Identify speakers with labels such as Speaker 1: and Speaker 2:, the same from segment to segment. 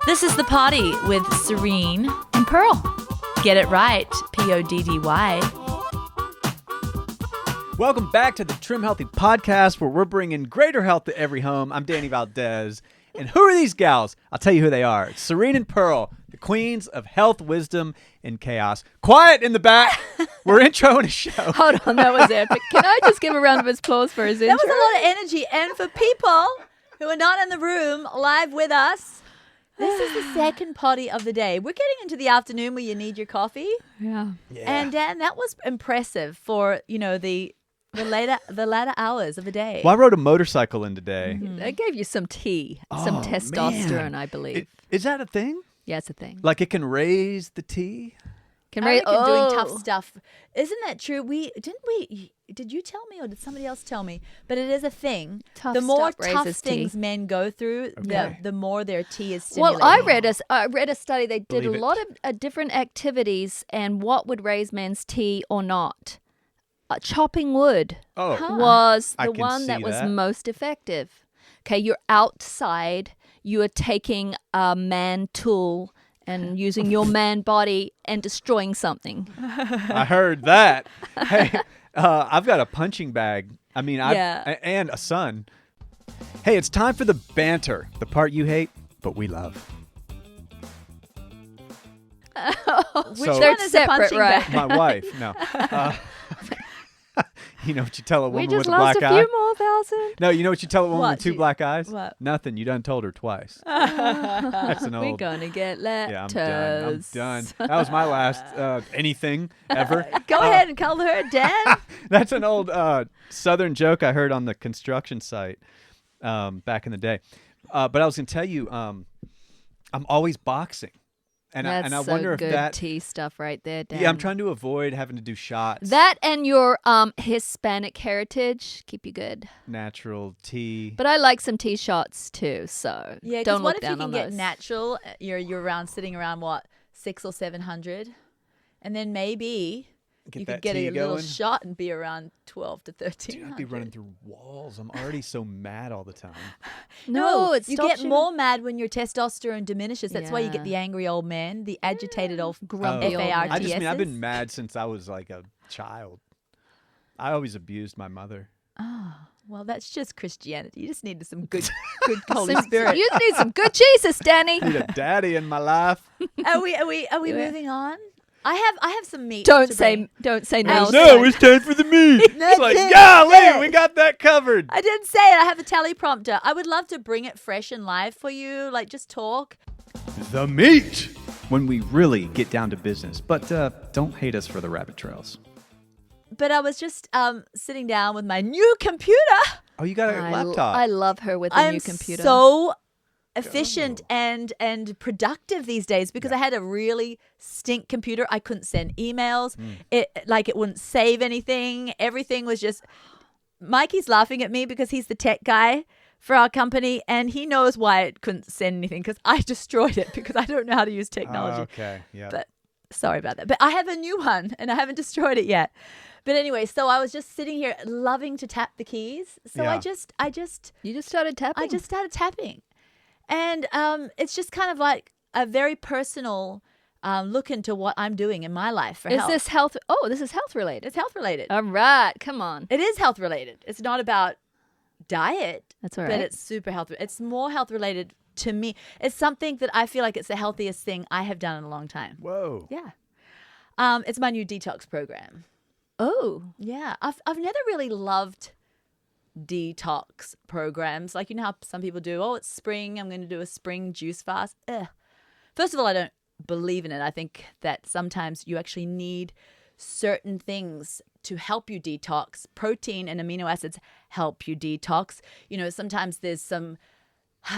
Speaker 1: This is The Party with Serene
Speaker 2: and Pearl.
Speaker 1: Get it right, Poddy.
Speaker 3: Welcome back to the Trim Healthy Podcast, where we're bringing greater health to every home. I'm Danny Valdez. And who are these gals? I'll tell you who they are. It's Serene and Pearl, the queens of health, wisdom, and chaos. Quiet in the back. We're introing a show.
Speaker 2: Hold on, that was epic. Can I just give a round of applause for his intro?
Speaker 4: That was a lot of energy. And for people who are not in the room live with us, this is the second potty of the day. We're getting into the afternoon where you need your coffee.
Speaker 2: Yeah.
Speaker 4: And Dan, that was impressive for, the latter hours of the day.
Speaker 3: Well, I rode a motorcycle in today.
Speaker 2: They gave you some tea, some testosterone,
Speaker 3: man.
Speaker 2: I believe.
Speaker 3: Is that a thing?
Speaker 2: Yeah, it's a thing.
Speaker 3: Like it can raise the tea?
Speaker 4: I reckon doing tough stuff. Isn't that true? Did you tell me or did somebody else tell me? But it is a thing. The more tough things men go through, the more their tea is stimulated.
Speaker 2: Well, I read a study. They did a lot of different activities and what would raise men's tea or not. Chopping wood was the one that was most effective. Okay, you're outside. You are taking a man tool and using your man body and destroying something.
Speaker 3: I heard that. Hey, I've got a punching bag. And a son. Hey, it's time for the banter, the part you hate, but we love.
Speaker 4: Which one is a punching bag?
Speaker 3: My wife, no. You know what you tell a woman with a black eye?
Speaker 2: We just lost a few more thousand.
Speaker 3: No, you know what you tell a woman with two black eyes?
Speaker 4: What?
Speaker 3: Nothing. You done told her twice. That's an old.
Speaker 2: We're gonna get letters.
Speaker 3: Yeah, I'm done. That was my last anything ever.
Speaker 4: Go ahead and call her Dan.
Speaker 3: That's an old Southern joke I heard on the construction site back in the day. But I was gonna tell you, I'm always boxing. And I wonder if that
Speaker 2: tea stuff right there, Dan.
Speaker 3: Yeah, I'm trying to avoid having to do shots.
Speaker 2: That and your Hispanic heritage keep you good.
Speaker 3: Natural tea.
Speaker 2: But I like some tea shots too, so
Speaker 4: yeah,
Speaker 2: don't
Speaker 4: what
Speaker 2: look
Speaker 4: if
Speaker 2: down
Speaker 4: you
Speaker 2: on
Speaker 4: can get
Speaker 2: those.
Speaker 4: natural? You're around sitting around what 600 or 700, and then maybe you could get a little shot and be around 12 to 13.
Speaker 3: Dude, I'd be running through walls. I'm already so mad all the time.
Speaker 4: No, you get more mad when your testosterone diminishes. That's why you get the angry old man, the agitated old grumpy FARTS.
Speaker 3: I've been mad since I was like a child. I always abused my mother.
Speaker 4: Oh, well, that's just Christianity. You just need some good Holy Spirit.
Speaker 2: You need some good Jesus, Danny.
Speaker 3: I need a daddy in my life.
Speaker 4: Are we moving on? I have some meat.
Speaker 2: Don't say no.
Speaker 3: No, it's time for the meat. It's like, golly, we got that covered.
Speaker 4: I didn't say it. I have a teleprompter. I would love to bring it fresh and live for you. Like, just talk.
Speaker 3: The meat. When we really get down to business. But don't hate us for the rabbit trails.
Speaker 4: But I was just sitting down with my new computer.
Speaker 3: Oh, you got a laptop.
Speaker 2: I love her with a new computer.
Speaker 4: So efficient and productive these days because I had a really stink computer. I couldn't send emails. It wouldn't save anything. Everything was just. Mikey's laughing at me because he's the tech guy for our company and he knows why it couldn't send anything because I destroyed it because I don't know how to use technology.
Speaker 3: Okay, yeah.
Speaker 4: But sorry about that. But I have a new one and I haven't destroyed it yet. But anyway, so I was just sitting here loving to tap the keys. So
Speaker 3: Yeah.
Speaker 2: You just started tapping.
Speaker 4: I just started tapping. And it's just kind of like a very personal look into what I'm doing in my life for health.
Speaker 2: This health? Oh, this is health related.
Speaker 4: It's health related.
Speaker 2: All right, come on.
Speaker 4: It is health related. It's not about diet.
Speaker 2: That's all right.
Speaker 4: But it's super health. It's more health related to me. It's something that I feel like it's the healthiest thing I have done in a long time.
Speaker 3: Whoa.
Speaker 4: Yeah. It's my new detox program.
Speaker 2: Oh.
Speaker 4: Yeah. I've never really loved detox programs. Like, you know how some people do, it's spring, I'm going to do a spring juice fast. Ugh. First of all, I don't believe in it. I think that sometimes you actually need certain things to help you detox. Protein and amino acids help you detox. You know, sometimes there's some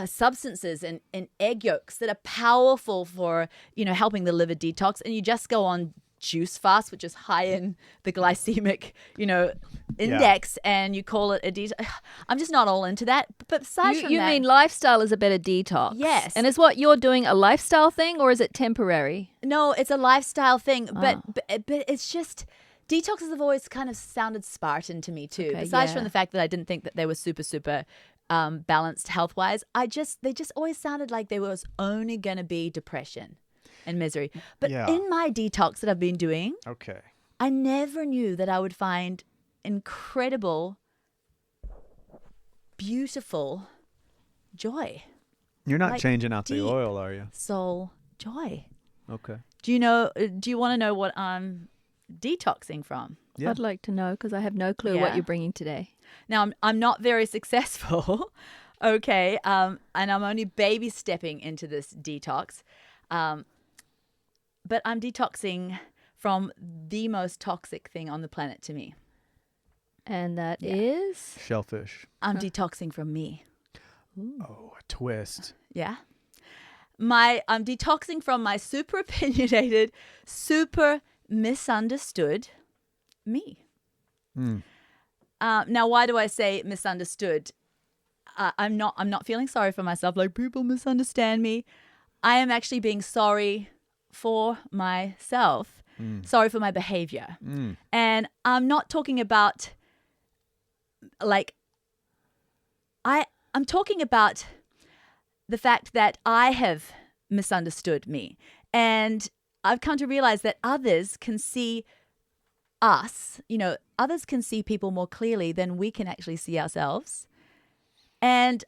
Speaker 4: substances in egg yolks that are powerful for, helping the liver detox. And you just go on juice fast, which is high in the glycemic, index, and you call it a detox. I'm just not all into that. But aside from that,
Speaker 2: you mean lifestyle is a better detox?
Speaker 4: Yes.
Speaker 2: And is what you're doing a lifestyle thing or is it temporary?
Speaker 4: No, it's a lifestyle thing. But it's just detoxes have always kind of sounded Spartan to me too.
Speaker 2: Okay,
Speaker 4: Aside from the fact that I didn't think that they were super, super balanced health-wise. They just always sounded like there was only going to be depression and misery. But in my detox that I've been doing, I never knew that I would find incredible, beautiful joy.
Speaker 3: You're not changing out the oil, are you?
Speaker 4: Soul joy.
Speaker 3: Okay.
Speaker 4: Do you want to know what I'm detoxing from?
Speaker 2: Yeah. I'd like to know because I have no clue what you're bringing today.
Speaker 4: Now, I'm not very successful, okay, and I'm only baby stepping into this detox, but I'm detoxing from the most toxic thing on the planet to me.
Speaker 2: And that is?
Speaker 3: Shellfish.
Speaker 4: I'm detoxing from me.
Speaker 3: Ooh. Oh, a twist.
Speaker 4: Yeah. I'm detoxing from my super opinionated, super misunderstood me. Now, why do I say misunderstood? I'm not feeling sorry for myself. Like, people misunderstand me. I am actually being sorry for myself, sorry for my behavior. And I'm not talking about I'm talking about the fact that I have misunderstood me. And I've come to realize that others can see us, others can see people more clearly than we can actually see ourselves. And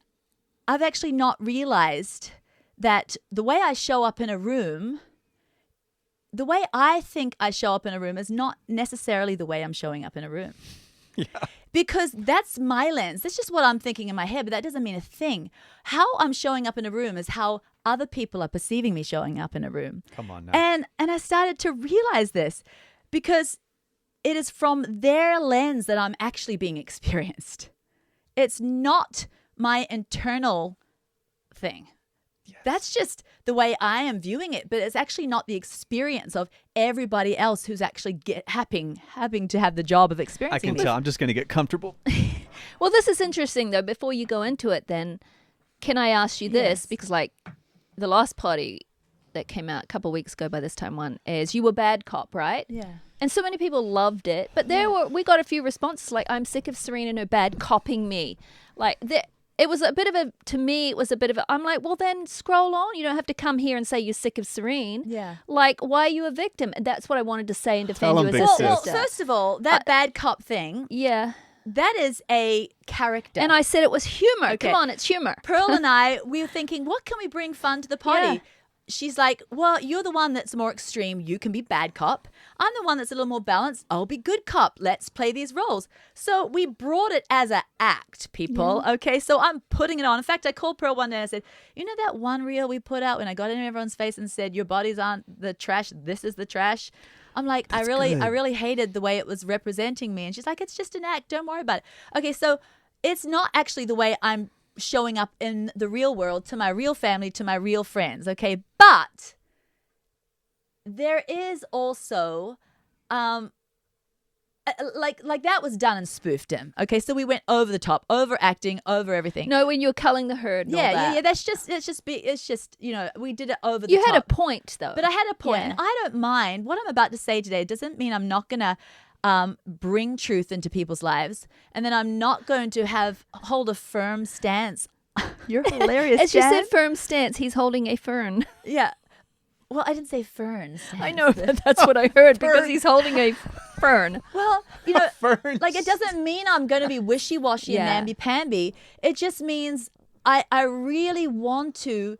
Speaker 4: I've actually not realized that the way I show up in a room, the way I think I show up in a room is not necessarily the way I'm showing up in a room. Yeah. Because that's my lens. That's just what I'm thinking in my head, but that doesn't mean a thing. How I'm showing up in a room is how other people are perceiving me showing up in a room.
Speaker 3: Come on now.
Speaker 4: And I started to realize this because it is from their lens that I'm actually being experienced. It's not my internal thing. Yes. That's just the way I am viewing it, but it's actually not the experience of everybody else who's actually having to have the job of experiencing
Speaker 3: I can tell. I'm just going to get comfortable.
Speaker 2: Well, this is interesting, though. Before you go into it, then, can I ask you this?
Speaker 4: Yes.
Speaker 2: Because, the last party that came out a couple of weeks ago by this time is you were bad cop, right?
Speaker 4: Yeah.
Speaker 2: And so many people loved it. But we got a few responses like, I'm sick of Serene and her bad copping me. It was a bit of I'm like, well, then scroll on. You don't have to come here and say you're sick of Serene.
Speaker 4: Yeah.
Speaker 2: Why are you a victim? And that's what I wanted to say and defend you as a sister.
Speaker 4: Well, first of all, that bad cop thing.
Speaker 2: Yeah.
Speaker 4: That is a character.
Speaker 2: And I said it was humor.
Speaker 4: Okay.
Speaker 2: Come on, it's humor.
Speaker 4: Pearl and we were thinking, what can we bring fun to the party?
Speaker 2: Yeah.
Speaker 4: She's like, well, you're the one that's more extreme. You can be bad cop. I'm the one that's a little more balanced. I'll be good cop. Let's play these roles. So we brought it as an act, people. Yeah. Okay, so I'm putting it on. In fact, I called Pearl one day and I said, you know that one reel we put out when I got in everyone's face and said, your bodies aren't the trash. This is the trash. I'm like, I really hated the way it was representing me. And she's like, it's just an act. Don't worry about it. Okay, so it's not actually the way I'm showing up in the real world to my real family, to my real friends, okay? But there is also like that was done and spoofed him, okay? So we went over the top, overacting, over everything.
Speaker 2: No, when you're culling the herd and all that.
Speaker 4: Yeah, it's just we did it over the
Speaker 2: top.
Speaker 4: You
Speaker 2: had a point though.
Speaker 4: But I had a point, and I don't mind what I'm about to say today. It doesn't mean I'm not gonna bring truth into people's lives, and then I'm not going to hold a firm stance. You're hilarious,
Speaker 2: As
Speaker 4: Jan.
Speaker 2: you said firm stance, he's holding a fern.
Speaker 4: Yeah. Well, I didn't say fern stance.
Speaker 2: I know, but that's what I heard because he's holding a fern.
Speaker 4: Well, it doesn't mean I'm going to be wishy-washy and namby-pamby. It just means I really want to.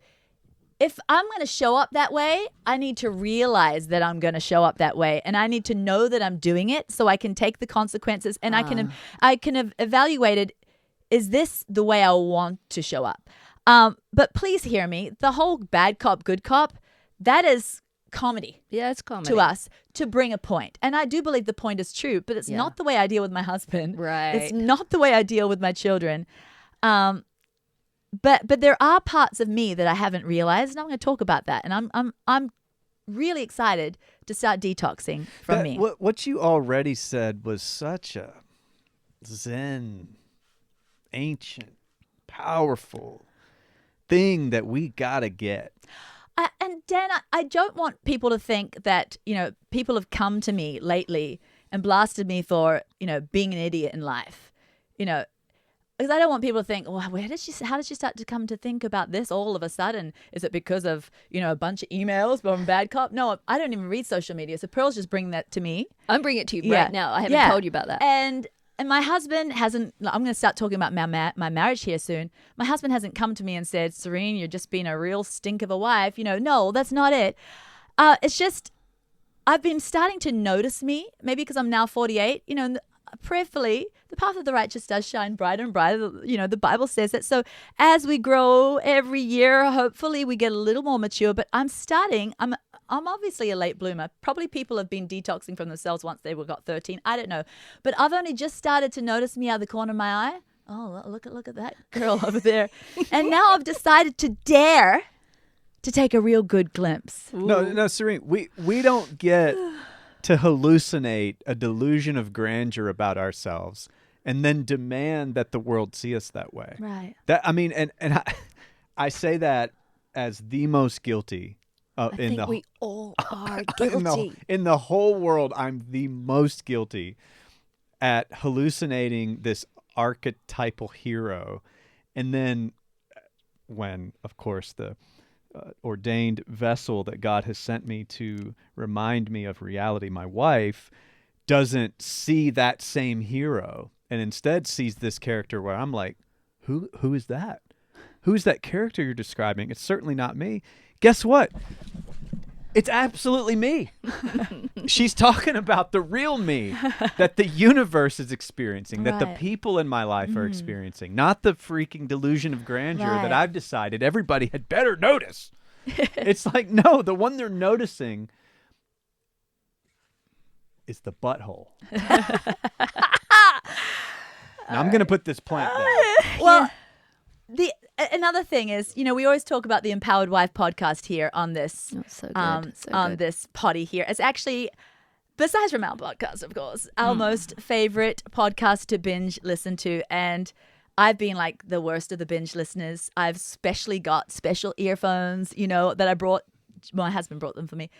Speaker 4: If I'm going to show up that way, I need to realize that I'm going to show up that way, and I need to know that I'm doing it so I can take the consequences, and I can have evaluated, is this the way I want to show up? But please hear me. The whole bad cop, good cop, that is comedy.
Speaker 2: Yeah, it's comedy.
Speaker 4: To us, to bring a point. And I do believe the point is true, but it's not the way I deal with my husband.
Speaker 2: Right.
Speaker 4: It's not the way I deal with my children. But there are parts of me that I haven't realized, and I'm going to talk about that. And I'm really excited to start detoxing from me.
Speaker 3: What you already said was such a Zen, ancient, powerful thing that we got to get.
Speaker 4: And Dan, I don't want people to think that, people have come to me lately and blasted me for, being an idiot in life. because I don't want people to think, well, how did she start to come to think about this all of a sudden? Is it because of, a bunch of emails from Bad Cop? No, I don't even read social media. So Pearl's just bringing that to me.
Speaker 2: I'm bringing it to you right now. I haven't told you about that.
Speaker 4: And my husband hasn't, I'm going to start talking about my marriage here soon. My husband hasn't come to me and said, Serene, you're just being a real stink of a wife. No, that's not it. It's just, I've been starting to notice me, maybe because I'm now 48, prayerfully, the path of the righteous does shine brighter and brighter. The Bible says that. So as we grow every year, hopefully we get a little more mature, but I'm obviously a late bloomer. Probably people have been detoxing from themselves once they got 13. I don't know. But I've only just started to notice me out of the corner of my eye. Oh, look at that girl over there. And now I've decided to dare to take a real good glimpse.
Speaker 3: Ooh. No, Serene, we don't get to hallucinate a delusion of grandeur about ourselves and then demand that the world see us that way.
Speaker 4: Right.
Speaker 3: I say that as the most guilty.
Speaker 2: We all are guilty.
Speaker 3: In the whole world, I'm the most guilty at hallucinating this archetypal hero. And then when, of course, the ordained vessel that God has sent me to remind me of reality, my wife, doesn't see that same hero and instead sees this character where I'm like, who is that? Who's that character you're describing? It's certainly not me. Guess what? It's absolutely me. She's talking about the real me that the universe is experiencing, that the people in my life are experiencing, not the freaking delusion of grandeur that I've decided everybody had better notice. It's like, no, the one they're noticing is the butthole. Now I'm going to put this plant down.
Speaker 4: Well, another thing is, we always talk about the Empowered Wife podcast here on this, this potty here. It's actually, besides from our podcast, of course, our most favorite podcast to binge listen to. And I've been like the worst of the binge listeners. I've specially got special earphones, that I brought. My husband brought them for me.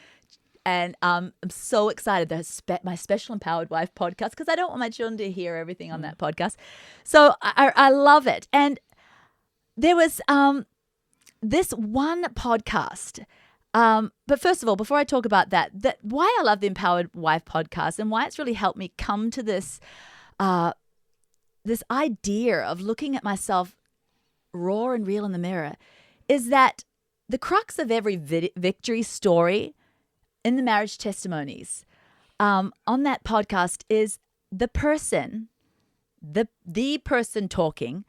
Speaker 4: And I'm so excited that my special Empowered Wife podcast, because I don't want my children to hear everything on that podcast. So I love it. And there was this one podcast. But first of all, before I talk about that why I love the Empowered Wife podcast and why it's really helped me come to this this idea of looking at myself raw and real in the mirror is that the crux of every victory story in the marriage testimonies on that podcast is the person, the person talking,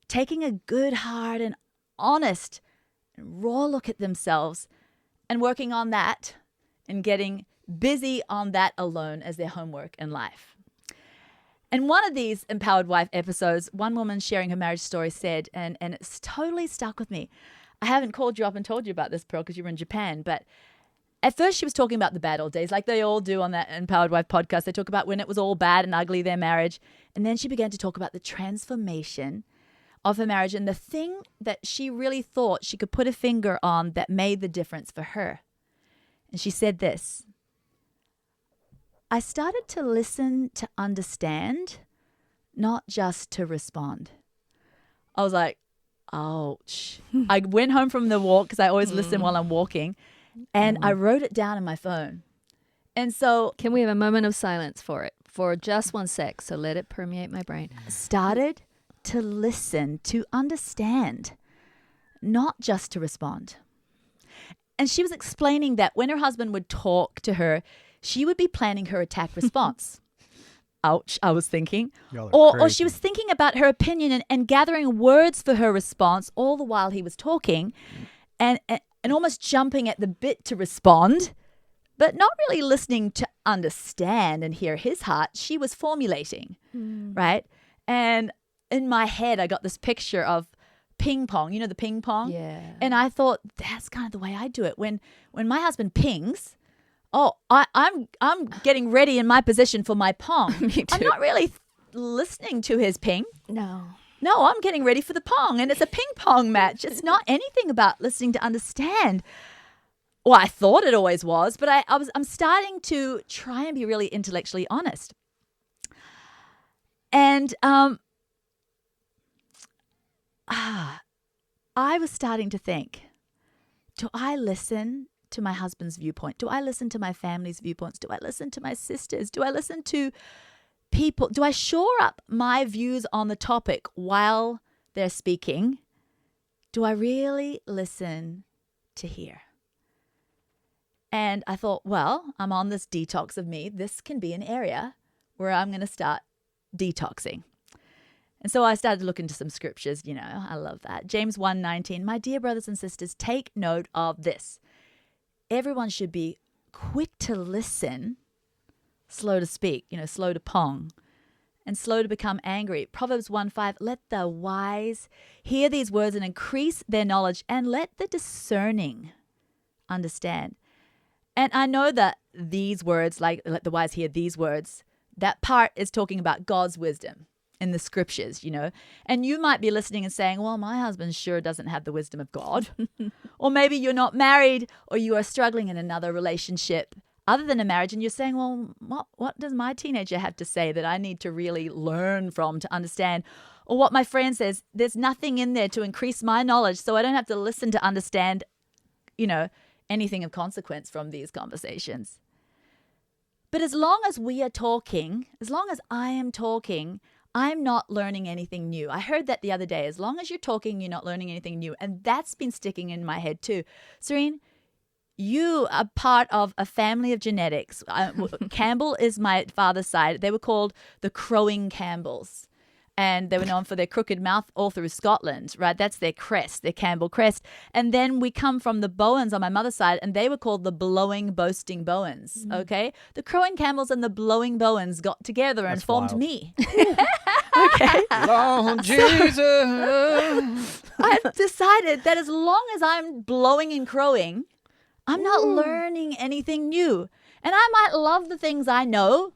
Speaker 4: taking a good, hard, and honest and raw look at themselves and working on that and getting busy on that alone as their homework in life. And one of these Empowered Wife episodes, one woman sharing her marriage story said, and it's totally stuck with me. I haven't called you up and told you about this, Pearl, because you were in Japan, but at first she was talking about the bad old days, like they all do on that Empowered Wife podcast. They talk about when it was all bad and ugly, their marriage. And then she began to talk about the transformation of her marriage and the thing that she really thought she could put a finger on that made the difference for her. And she said this: I started to listen to understand, not just to respond. I was like, ouch. I went home from the walk because I always listen while I'm walking, and I wrote it down in my phone. And so,
Speaker 2: can we have a moment of silence for it for just 1 sec? So let it permeate my brain.
Speaker 4: Started to listen, to understand, not just to respond. And she was explaining that when her husband would talk to her, she would be planning her attack response. Ouch, I was thinking. Or she was thinking about her opinion and gathering words for her response all the while he was talking and almost jumping at the bit to respond, but not really listening to understand and hear his heart. She was formulating, right? And in my head, I got this picture of ping pong. You know the ping pong?
Speaker 2: Yeah.
Speaker 4: And I thought, that's kind of the way I do it. When my husband pings, I'm getting ready in my position for my pong.
Speaker 2: Me too.
Speaker 4: I'm not really listening to his ping.
Speaker 2: No,
Speaker 4: I'm getting ready for the pong, and it's a ping pong match. It's not anything about listening to understand. Well, I thought it always was, but I'm starting to try and be really intellectually honest. And I was starting to think, do I listen to my husband's viewpoint? Do I listen to my family's viewpoints? Do I listen to my sisters? Do I listen to people? Do I shore up my views on the topic while they're speaking? Do I really listen to hear? And I thought, well, I'm on this detox of me. This can be an area where I'm going to start detoxing. And so I started to look into some scriptures. I love that. James 1:19, my dear brothers and sisters, take note of this. Everyone should be quick to listen, slow to speak, slow to pong, and slow to become angry. Proverbs 1:5, let the wise hear these words and increase their knowledge, and let the discerning understand. And I know that these words, like let the wise hear these words, that part is talking about God's wisdom in the scriptures, And you might be listening and saying, well, my husband sure doesn't have the wisdom of God. Or maybe you're not married, or you are struggling in another relationship other than a marriage, and you're saying, well, what does my teenager have to say that I need to really learn from to understand? Or what my friend says, there's nothing in there to increase my knowledge, so I don't have to listen to understand, anything of consequence from these conversations. But as long as we are talking, as long as I am talking, I'm not learning anything new. I heard that the other day. As long as you're talking, you're not learning anything new. And that's been sticking in my head too. Serene, you are part of a family of genetics. Campbell is my father's side. They were called the crowing Campbells. And they were known for their crooked mouth all through Scotland, right? That's their crest, their Campbell crest. And then we come from the Bowens on my mother's side, and they were called the blowing, boasting Bowens, okay? The crowing Campbells and the blowing Bowens got together and formed wild. Me. Okay.
Speaker 3: Long Jesus.
Speaker 4: I've decided that as long as I'm blowing and crowing, I'm not learning anything new. And I might love the things I know,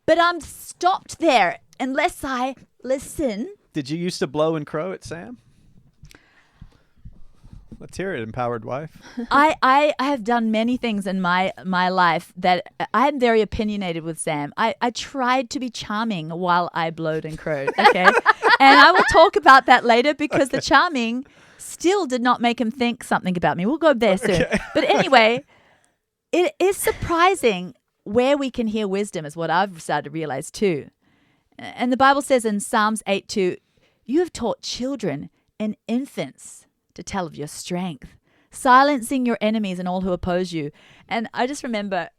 Speaker 4: but I'm stopped there unless I listen.
Speaker 3: Did you used to blow and crow at Sam? Let's hear it, empowered wife.
Speaker 4: I have done many things in my life that I'm very opinionated with Sam. I tried to be charming while I blowed and crowed, okay? And I will talk about that later because the charming still did not make him think something about me. We'll go there soon. But anyway, it is surprising where we can hear wisdom is what I've started to realize too. And the Bible says in Psalms 8:2, you have taught children and infants to tell of your strength, silencing your enemies and all who oppose you. And I just remember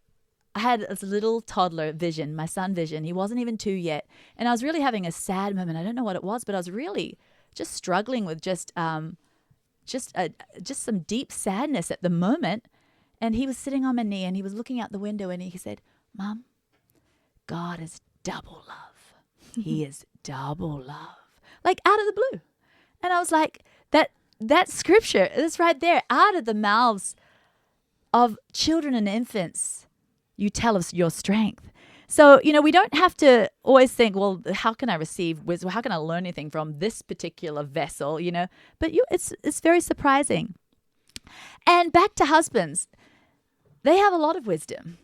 Speaker 4: I had this little toddler vision, my son vision. He wasn't even 2 yet. And I was really having a sad moment. I don't know what it was, but I was really just struggling with just some deep sadness at the moment. And he was sitting on my knee and he was looking out the window and he said, Mom, God is double love. He is double love. Like out of the blue. And I was like, that scripture is right there. Out of the mouths of children and infants, you tell us your strength. So, we don't have to always think, well, how can I receive wisdom? How can I learn anything from this particular vessel, But it's very surprising. And back to husbands. They have a lot of wisdom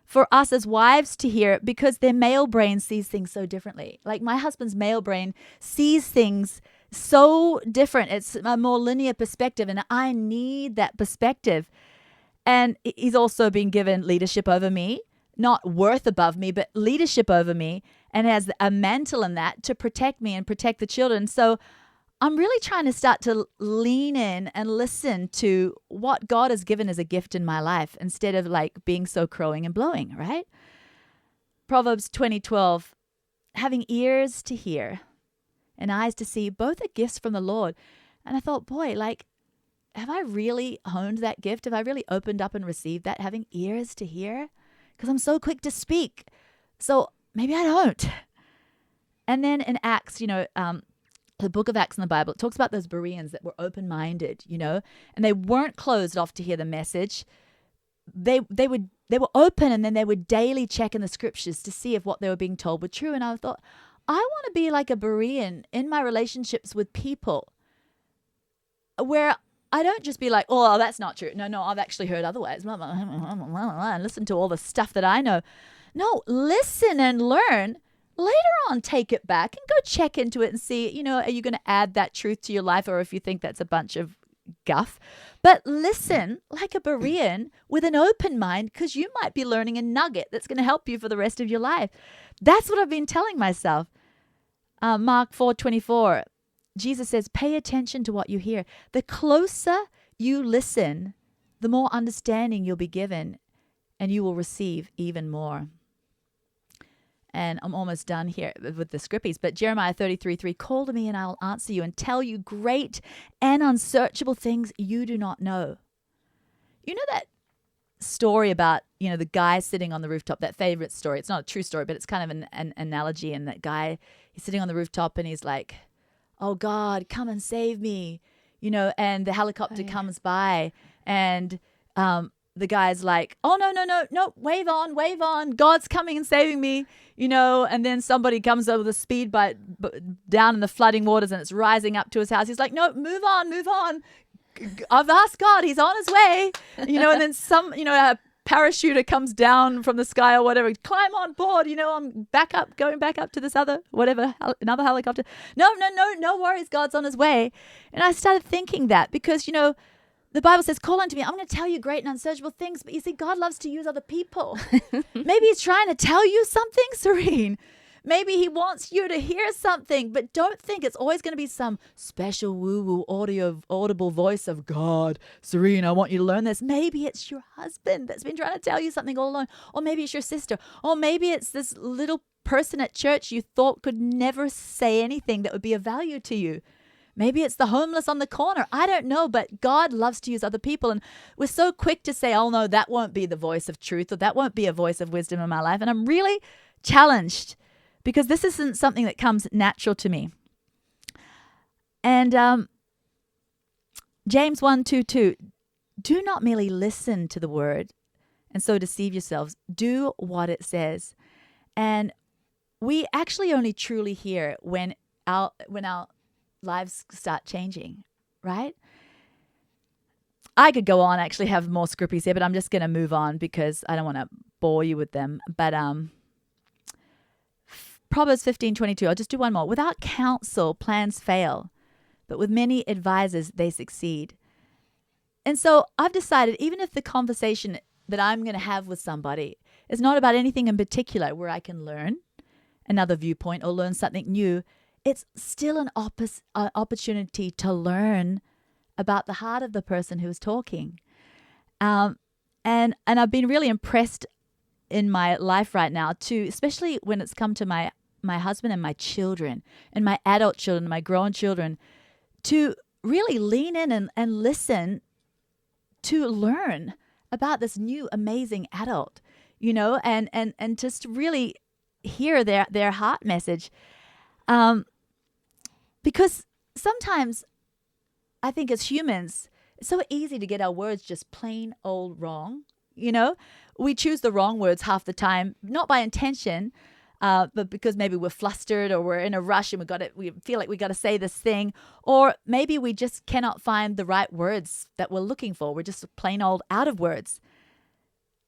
Speaker 4: for us as wives to hear because their male brain sees things so differently. Like my husband's male brain sees things so different. It's a more linear perspective, and I need that perspective. And he's also been given leadership over me, not worth above me, but leadership over me, and has a mantle in that to protect me and protect the children. So I'm really trying to start to lean in and listen to what God has given as a gift in my life instead of like being so crowing and blowing, right? Proverbs 20:12, having ears to hear and eyes to see, both are gifts from the Lord. And I thought, boy, like, have I really honed that gift? Have I really opened up and received that, having ears to hear? Because I'm so quick to speak. So maybe I don't. And then in Acts, the book of Acts in the Bible, it talks about those Bereans that were open-minded, and they weren't closed off to hear the message. They were open, and then they would daily check in the scriptures to see if what they were being told were true. And I thought, I want to be like a Berean in my relationships with people where I don't just be like, oh, that's not true. No, I've actually heard otherwise. And listen to all the stuff that I know. No, listen and learn later on take it back and go check into it and see, you know, are you going to add that truth to your life, or if you think that's a bunch of guff. But listen like a Berean with an open mind, because you might be learning a nugget that's going to help you for the rest of your life. That's what I've been telling myself. Mark 4:24, Jesus says, pay attention to what you hear. The closer you listen, the more understanding you'll be given, and you will receive even more. And I'm almost done here with the scrippies, but Jeremiah 33:3, call to me and I'll answer you and tell you great and unsearchable things you do not know. You know that story about, you know, the guy sitting on the rooftop, that favorite story. It's not a true story, but it's kind of an analogy. And that guy, he's sitting on the rooftop and he's like, oh God, come and save me, you know, and the helicopter comes by and the guy's like, oh, no, wave on, God's coming and saving me, you know, and then somebody comes over the speed boat down in the flooding waters and it's rising up to his house. He's like, no, move on. I've asked God, he's on his way, you know, and then some, you know, a parachuter comes down from the sky or whatever, climb on board, you know, I'm going back up to this other, whatever, another helicopter. No worries, God's on his way. And I started thinking that because, you know, the Bible says, call unto me. I'm going to tell you great and unsearchable things. But you see, God loves to use other people. Maybe he's trying to tell you something, Serene. Maybe he wants you to hear something. But don't think it's always going to be some special woo-woo audible voice of God. Serene, I want you to learn this. Maybe it's your husband that's been trying to tell you something all along. Or maybe it's your sister. Or maybe it's this little person at church you thought could never say anything that would be of value to you. Maybe it's the homeless on the corner. I don't know, but God loves to use other people. And we're so quick to say, oh, no, that won't be the voice of truth, or that won't be a voice of wisdom in my life. And I'm really challenged because this isn't something that comes natural to me. And James 1:2, do not merely listen to the word and so deceive yourselves. Do what it says. And we actually only truly hear when our lives start changing, right? I could go on, actually have more scrippies here, but I'm just going to move on because I don't want to bore you with them. But Proverbs 15:22, I'll just do one more. Without counsel, plans fail, but with many advisors, they succeed. And so I've decided, even if the conversation that I'm going to have with somebody is not about anything in particular where I can learn another viewpoint or learn something new, it's still an opportunity to learn about the heart of the person who's talking. And I've been really impressed in my life right now too, especially when it's come to my husband and my children and my adult children, my grown children, to really lean in and listen to learn about this new amazing adult, you know, and just really hear their heart message. Because sometimes I think as humans, it's so easy to get our words just plain old wrong. You know, we choose the wrong words half the time, not by intention, but because maybe we're flustered or we're in a rush and we feel like we got to say this thing, or maybe we just cannot find the right words that we're looking for. We're just plain old out of words.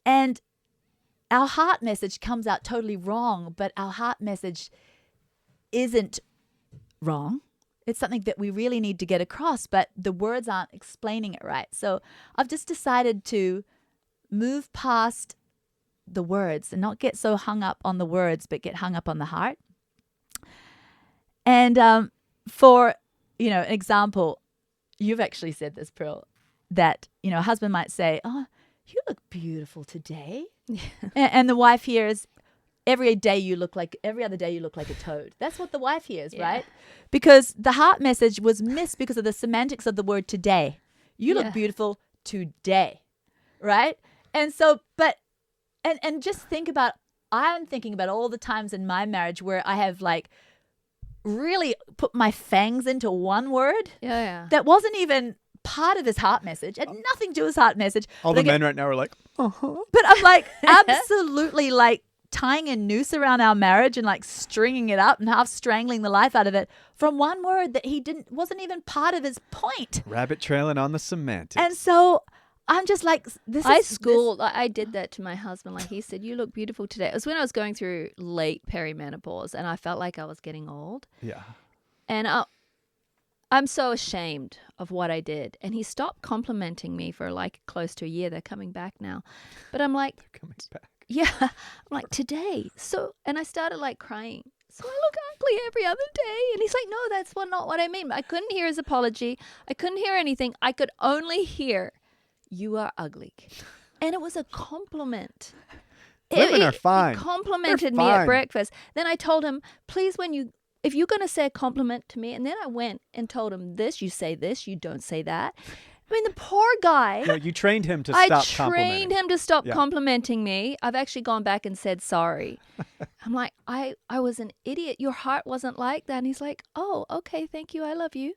Speaker 4: And our heart message comes out totally wrong, but our heart message isn't wrong. It's something that we really need to get across, but the words aren't explaining it right. So I've just decided to move past the words and not get so hung up on the words, but get hung up on the heart. And for, you know, an example, you've actually said this, Pearl, that, you know, a husband might say, oh, you look beautiful today. And the wife hears, every other day you look like a toad. That's what the wife hears, right? Because the heart message was missed because of the semantics of the word today. You look beautiful today, right? And so, and just think about, I'm thinking about all the times in my marriage where I have like really put my fangs into one word that wasn't even part of his heart message, had nothing to do with his heart message.
Speaker 3: All the men right now are like, uh-huh.
Speaker 4: But I'm like, absolutely like, tying a noose around our marriage and like stringing it up and half strangling the life out of it from one word that wasn't even part of his point.
Speaker 3: Rabbit trailing on the semantics.
Speaker 4: And so I'm just like,
Speaker 2: I did that to my husband. Like he said, you look beautiful today. It was when I was going through late perimenopause and I felt like I was getting old.
Speaker 3: Yeah.
Speaker 2: And I'm so ashamed of what I did. And he stopped complimenting me for like close to a year. They're coming back now. But I'm like,
Speaker 3: They're coming back.
Speaker 2: Yeah. I'm like, today. And I started like crying. So I look ugly every other day. And he's like, no, that's not what I mean. I couldn't hear his apology. I couldn't hear anything. I could only hear, you are ugly. And it was a compliment.
Speaker 3: Women are fine.
Speaker 2: He complimented me at breakfast. Then I told him, please, if you're going to say a compliment to me, and then I went and told him this, you say this, you don't say that. I mean, the poor guy.
Speaker 3: No, you trained him to stop complimenting.
Speaker 2: I trained him to stop complimenting me. I've actually gone back and said sorry. I'm like, I was an idiot. Your heart wasn't like that. And he's like, oh, okay, thank you. I love you.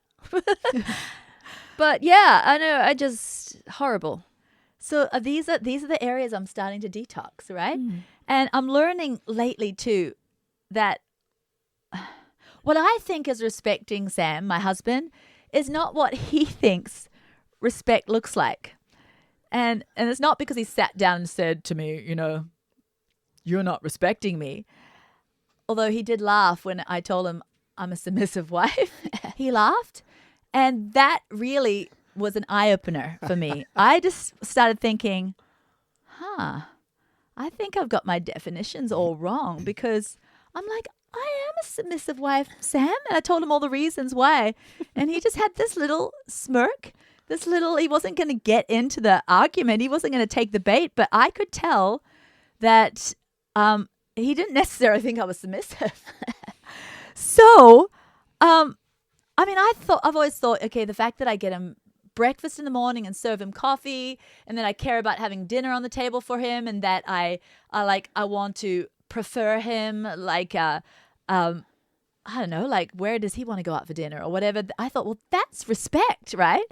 Speaker 2: But yeah, I know. Horrible.
Speaker 4: So these are the areas I'm starting to detox, right? And I'm learning lately too that what I think is respecting Sam, my husband, is not what he thinks respect looks like. And it's not because he sat down and said to me, you're not respecting me. Although he did laugh when I told him I'm a submissive wife. He laughed. And that really was an eye-opener for me. I just started thinking, I think I've got my definitions all wrong, because I'm like, I am a submissive wife, Sam. And I told him all the reasons why. And he just had this little smirk. He wasn't going to get into the argument. He wasn't going to take the bait. But I could tell that he didn't necessarily think I was submissive. So, I've always thought, okay, the fact that I get him breakfast in the morning and serve him coffee, and then I care about having dinner on the table for him, and that I want to prefer him, like, I don't know, like, where does he want to go out for dinner or whatever. I thought, well, that's respect, right?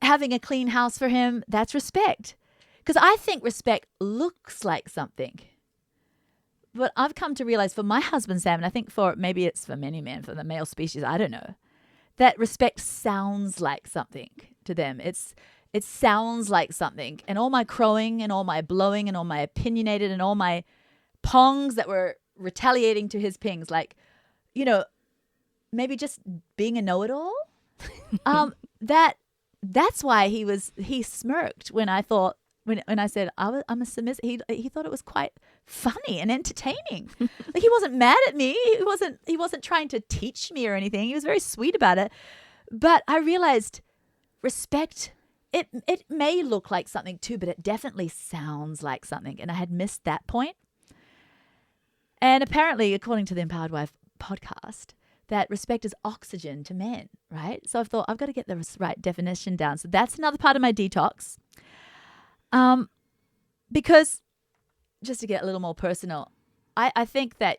Speaker 4: Having a clean house for him, that's respect. Because I think respect looks like something. But I've come to realize for my husband, Sam, and I think maybe it's for many men, for the male species, I don't know, that respect sounds like something to them. It sounds like something. And all my crowing and all my blowing and all my opinionated and all my pongs that were retaliating to his pings, like, maybe just being a know-it-all. That's why he smirked when I thought, when I said I'm a submissive. He thought it was quite funny and entertaining. Like, he wasn't mad at me. He wasn't trying to teach me or anything. He was very sweet about it. But I realized respect, it may look like something too, but it definitely sounds like something. And I had missed that point. And apparently, according to the Empowered Wife podcast, that respect is oxygen to men, right? So I've thought, I've got to get the right definition down. So that's another part of my detox. Because, just to get a little more personal, I think that,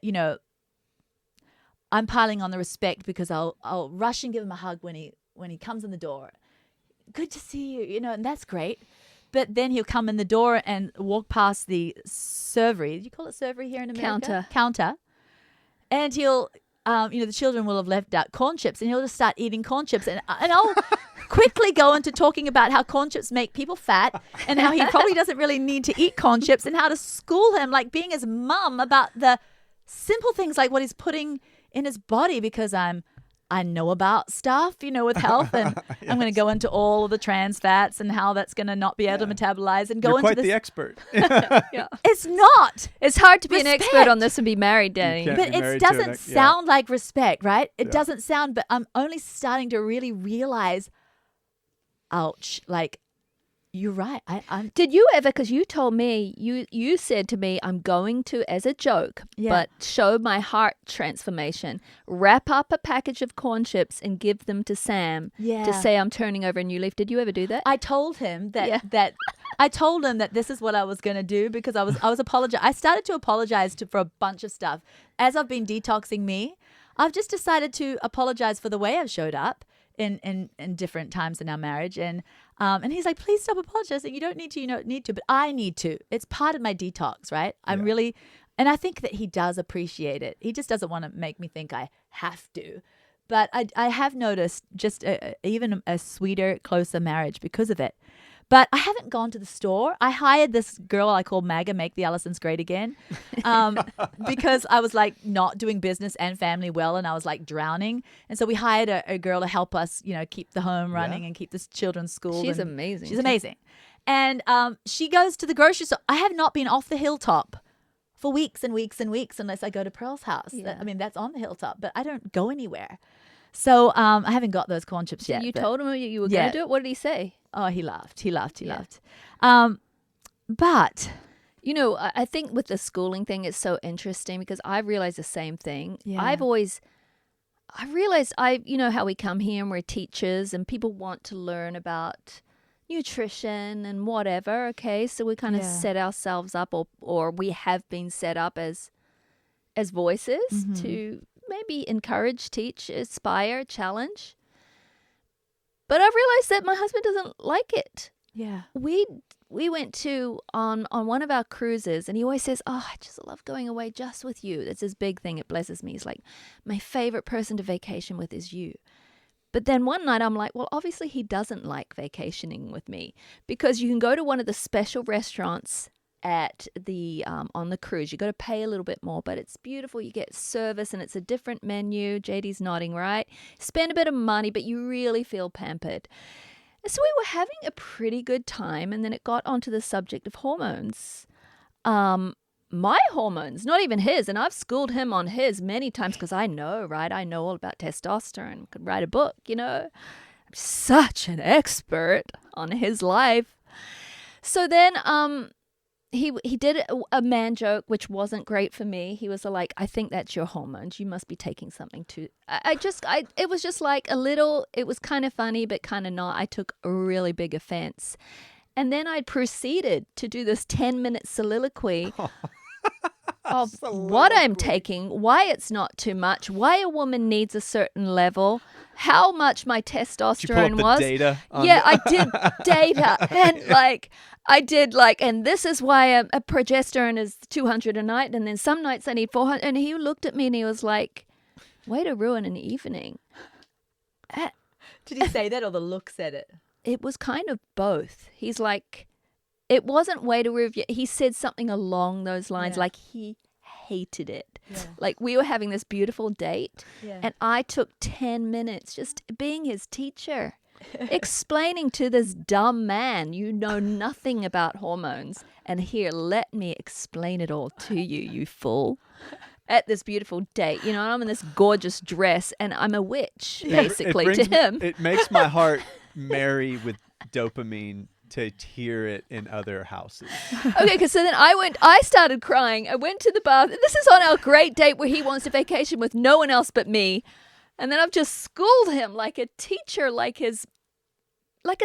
Speaker 4: I'm piling on the respect because I'll rush and give him a hug when he comes in the door. Good to see you, and that's great. But then he'll come in the door and walk past the servery. Do you call it servery here in America? Counter. And he'll, the children will have left out corn chips, and he'll just start eating corn chips. And I'll quickly go into talking about how corn chips make people fat and how he probably doesn't really need to eat corn chips, and how to school him, like being his mum, about the simple things like what he's putting in his body, because I know about stuff, with health, and yes. I'm going to go into all of the trans fats and how that's going to not be able to metabolize and go
Speaker 3: You're
Speaker 4: into
Speaker 3: quite the expert.
Speaker 2: Yeah.
Speaker 4: It's not.
Speaker 2: It's hard to be an expert on this and be married, Danny.
Speaker 4: But it doesn't sound like respect, right? It doesn't sound, but I'm only starting to really realize, ouch, like, you're right.
Speaker 2: Did you ever, because you told me, you said to me, I'm going to, as a joke, but show my heart transformation, wrap up a package of corn chips and give them to Sam to say I'm turning over a new leaf. Did you ever do that?
Speaker 4: I told him that I told him that this is what I was going to do, because I was apologizing. I started to apologize for a bunch of stuff. As I've been detoxing me, I've just decided to apologize for the way I've showed up in different times in our marriage. And he's like, please stop apologizing. You don't need to, but I need to. It's part of my detox, right? I'm really, and I think that he does appreciate it. He just doesn't want to make me think I have to. But I have noticed just even a sweeter, closer marriage because of it. But I haven't gone to the store. I hired this girl I call Maga, Make the Allisons Great Again, because I was like not doing business and family well, and I was like drowning. And so we hired a girl to help us, keep the home running and keep the children's school.
Speaker 2: She's amazing.
Speaker 4: She's amazing. And she goes to the grocery store. I have not been off the hilltop for weeks and weeks and weeks unless I go to Pearl's house.
Speaker 2: Yeah.
Speaker 4: I mean, that's on the hilltop, but I don't go anywhere. So I haven't got those corn chips yet.
Speaker 2: You told him you were going to do it? What did he say?
Speaker 4: Oh, he laughed. He laughed. But,
Speaker 2: I think with the schooling thing, it's so interesting because I realized the same thing.
Speaker 4: Yeah.
Speaker 2: I realized how we come here and we're teachers and people want to learn about nutrition and whatever. Okay. So we kind of set ourselves up or we have been set up as voices to maybe encourage, teach, inspire, challenge. But I've realized that my husband doesn't like it.
Speaker 4: yeah.
Speaker 2: We went to on one of our cruises, and he always says, "Oh, I just love going away just with you." That's his big thing. It blesses me. He's like, my favorite person to vacation with is you. But then one night I'm like, well, obviously he doesn't like vacationing with me because you can go to one of the special restaurants at the on the cruise. You got to pay a little bit more, but it's beautiful. You get service and it's a different menu. JD's nodding, right? Spend a bit of money, but you really feel pampered. And so we were having a pretty good time, and then it got onto the subject of hormones. My hormones, not even his, and I've schooled him on his many times because I know, right? I know all about testosterone. Could write a book, I'm such an expert on his life. So then he did a man joke, which wasn't great for me. He was like, I think that's your hormones. You must be taking something too. It was just like it was kind of funny, but kind of not. I took a really big offense. And then I proceeded to do this 10-minute soliloquy of what I'm taking, why it's not too much, why a woman needs a certain level, how much my testosterone was.
Speaker 3: Data
Speaker 2: I did data. And and this is why a progesterone is 200 a night, and then some nights I need 400. And he looked at me and he was like, way to ruin an evening.
Speaker 4: Did he say that or the look said it?
Speaker 2: It was kind of both. He's like, it wasn't way to review. He said something along those lines, like he hated it. Yeah. Like we were having this beautiful date, and I took 10 minutes just being his teacher, explaining to this dumb man, you know nothing about hormones, and here, let me explain it all to you, you fool. At this beautiful date, I'm in this gorgeous dress, and I'm a witch, basically, to him.
Speaker 3: It makes my heart merry with dopamine to hear it in other houses.
Speaker 2: Okay, because so then I started crying. I went to the bath. This is on our great date where he wants to vacation with no one else but me. And then I've just schooled him like a teacher, like a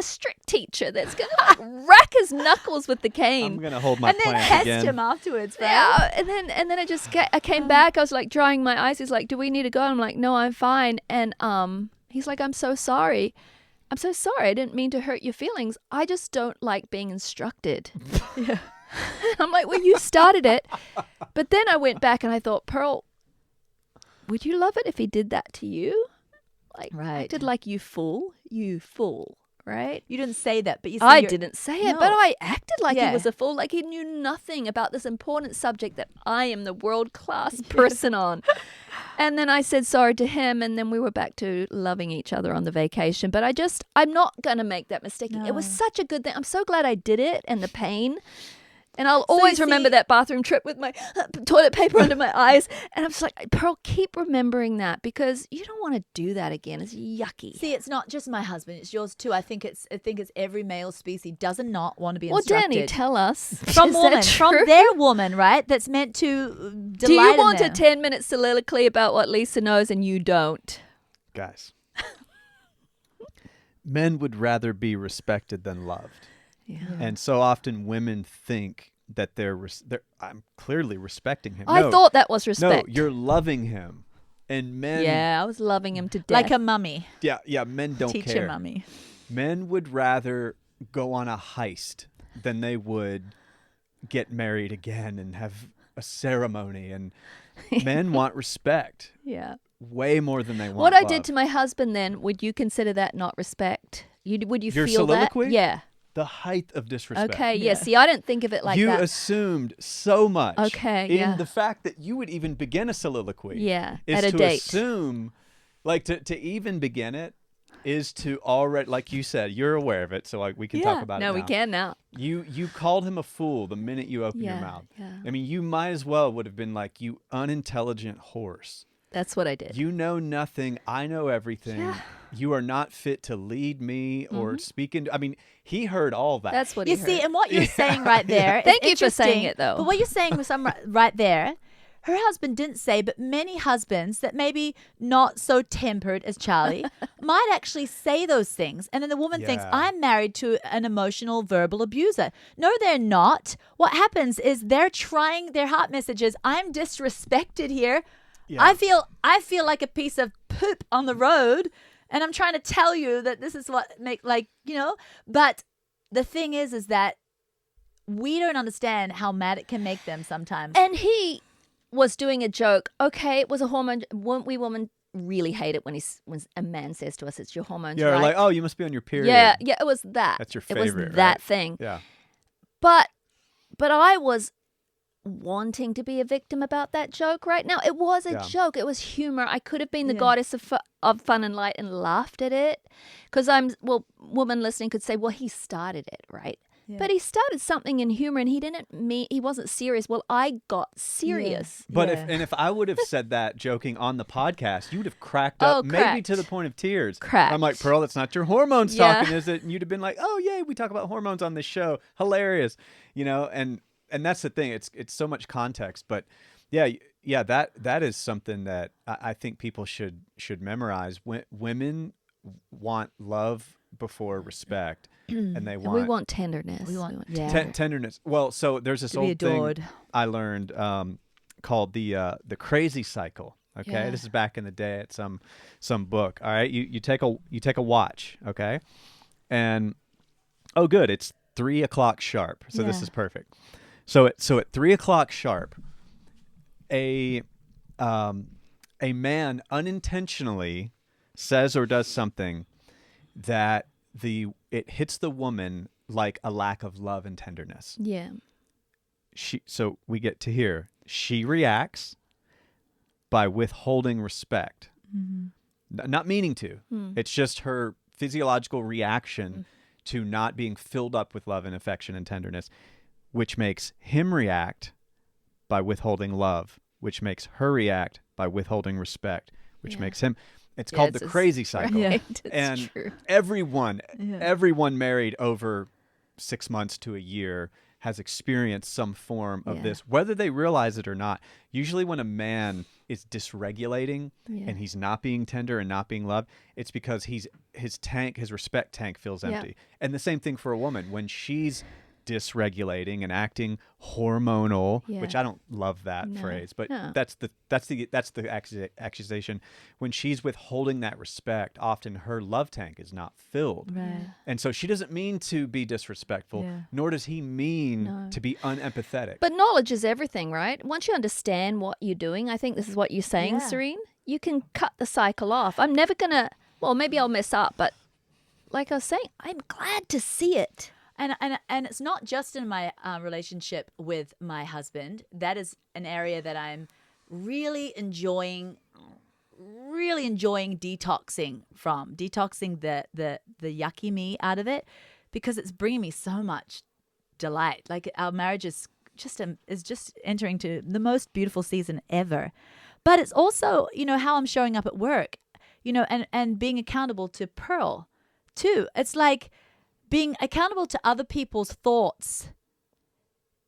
Speaker 2: strict teacher that's going to rack his knuckles with the cane.
Speaker 3: I'm going to hold my
Speaker 4: plant again. And then test him afterwards, right?
Speaker 2: Yeah, and then I came back. I was like drying my eyes. He's like, do we need to go? I'm like, no, I'm fine. And he's like, I'm so sorry. I'm so sorry. I didn't mean to hurt your feelings. I just don't like being instructed. Yeah. I'm like, well, you started it. But then I went back and I thought, Pearl, would you love it if he did that to you? Like, acted like you fool, right?
Speaker 4: You didn't say that, but you said
Speaker 2: I didn't say it,
Speaker 4: No.
Speaker 2: but I acted like he was a fool, like he knew nothing about this important subject that I am the world-class person on. And then I said sorry to him, and then we were back to loving each other on the vacation. But I'm not going to make that mistake.
Speaker 4: No.
Speaker 2: It was such a good thing. I'm so glad I did it, and the pain. And I'll always remember that bathroom trip with my toilet paper under my eyes. And I'm just like, Pearl, keep remembering that because you don't want to do that again. It's yucky.
Speaker 4: See, it's not just my husband; it's yours too. I think it's every male species does not want to be instructed.
Speaker 2: Well, Danny, tell us
Speaker 4: from their woman, right? That's meant to delight.
Speaker 2: Do you want a 10-minute soliloquy about what Lisa knows and you don't?
Speaker 3: Guys, men would rather be respected than loved.
Speaker 2: Yeah.
Speaker 3: And so often women think that I'm clearly respecting him.
Speaker 2: I thought that was respect.
Speaker 3: No, you're loving him. And men...
Speaker 2: Yeah, I was loving him to death.
Speaker 4: Like a mummy.
Speaker 3: Yeah, men don't care.
Speaker 4: Teacher mummy.
Speaker 3: Men would rather go on a heist than they would get married again and have a ceremony. And men want respect.
Speaker 2: Yeah.
Speaker 3: way more than they want.
Speaker 2: What I
Speaker 3: love.
Speaker 2: did to my husband then, would you consider that not respect? Would you
Speaker 3: Your
Speaker 2: feel
Speaker 3: soliloquy?
Speaker 2: that? Yeah.
Speaker 3: The height of disrespect.
Speaker 2: Okay, yeah. See, I don't think of it like
Speaker 3: you
Speaker 2: that.
Speaker 3: You assumed so much
Speaker 2: in
Speaker 3: the fact that you would even begin a soliloquy.
Speaker 2: Yeah,
Speaker 3: is
Speaker 2: at a
Speaker 3: to
Speaker 2: date.
Speaker 3: assume, like to even begin it is to already, like you said, you're aware of it, so like we can talk about it now.
Speaker 2: No, we can now.
Speaker 3: You called him a fool the minute you opened your mouth.
Speaker 2: Yeah.
Speaker 3: I mean, you might as well would have been like, you unintelligent horse.
Speaker 2: That's what I did.
Speaker 3: You know nothing. I know everything.
Speaker 2: Yeah.
Speaker 3: You are not fit to lead me or speak into. I mean, he heard all that.
Speaker 2: That's what
Speaker 4: You
Speaker 2: he
Speaker 4: see,
Speaker 2: heard.
Speaker 4: and what you're saying right there.
Speaker 2: Thank
Speaker 4: is
Speaker 2: you for saying
Speaker 4: interesting,
Speaker 2: it, though.
Speaker 4: But what you're saying was right there. Her husband didn't say, but many husbands that maybe not so tempered as Charlie might actually say those things. And then the woman thinks, I'm married to an emotional verbal abuser. No, they're not. What happens is they're trying their heart messages. I'm disrespected here. Yeah. I feel like a piece of poop on the road. And I'm trying to tell you that this is what but the thing is that we don't understand how mad it can make them sometimes.
Speaker 2: And he was doing a joke. Okay, it was a hormone. We women really hate it when a man says to us, "It's your hormones."
Speaker 3: Yeah,
Speaker 2: right?
Speaker 3: like, oh, you must be on your period.
Speaker 2: Yeah, it was that.
Speaker 3: That's your favorite.
Speaker 2: It was that
Speaker 3: right?
Speaker 2: thing.
Speaker 3: Yeah.
Speaker 2: But I was wanting to be a victim about that joke right now. It was a joke. It was humor. I could have been the goddess of fun and light and laughed at it. Because woman listening could say, well, he started it, right? Yeah. But he started something in humor and he wasn't serious. Well, I got serious.
Speaker 3: Yeah. But if I would have said that joking on the podcast, you would have cracked up, maybe to the point of tears.
Speaker 2: Cracked.
Speaker 3: I'm like, Pearl, that's not your hormones talking, is it? And you'd have been like, oh, yay, we talk about hormones on this show. Hilarious. And that's the thing. It's so much context. But that is something that I think people should memorize. Women want love before respect. And we
Speaker 2: want tenderness.
Speaker 4: We want
Speaker 3: tenderness. Well, so there's this old thing I learned called the crazy cycle. Okay, this is back in the day at some book. All right, you take a watch. Okay, and good, it's 3:00 sharp. So this is perfect. So at 3:00 sharp, a man unintentionally says or does something that it hits the woman like a lack of love and tenderness.
Speaker 2: Yeah.
Speaker 3: So we get to hear she reacts by withholding respect. Mm-hmm. Not meaning to. It's just her physiological reaction to not being filled up with love and affection and tenderness, which makes him react by withholding love, which makes her react by withholding respect, which makes him. It's called the crazy cycle.
Speaker 2: Right.
Speaker 3: And
Speaker 2: true.
Speaker 3: everyone married over 6 months to a year has experienced some form of this, whether they realize it or not. Usually when a man is dysregulating and he's not being tender and not being loved, it's because his respect tank feels empty. And the same thing for a woman. When she's dysregulating and acting hormonal, which I don't love that phrase, but that's the accusation. When she's withholding that respect, often her love tank is not filled, and so she doesn't mean to be disrespectful, nor does he mean to be unempathetic.
Speaker 2: But knowledge is everything, right? Once you understand what you're doing, I think this is what you're saying, Serene, you can cut the cycle off. I'm never gonna, maybe I'll mess up, but like I was saying, I'm glad to see it.
Speaker 4: And it's not just in my relationship with my husband. That is an area that I'm really enjoying detoxing the yucky me out of it, because it's bringing me so much delight. Like our marriage is just entering to the most beautiful season ever. But it's also, how I'm showing up at work, and being accountable to Pearl too. It's like being accountable to other people's thoughts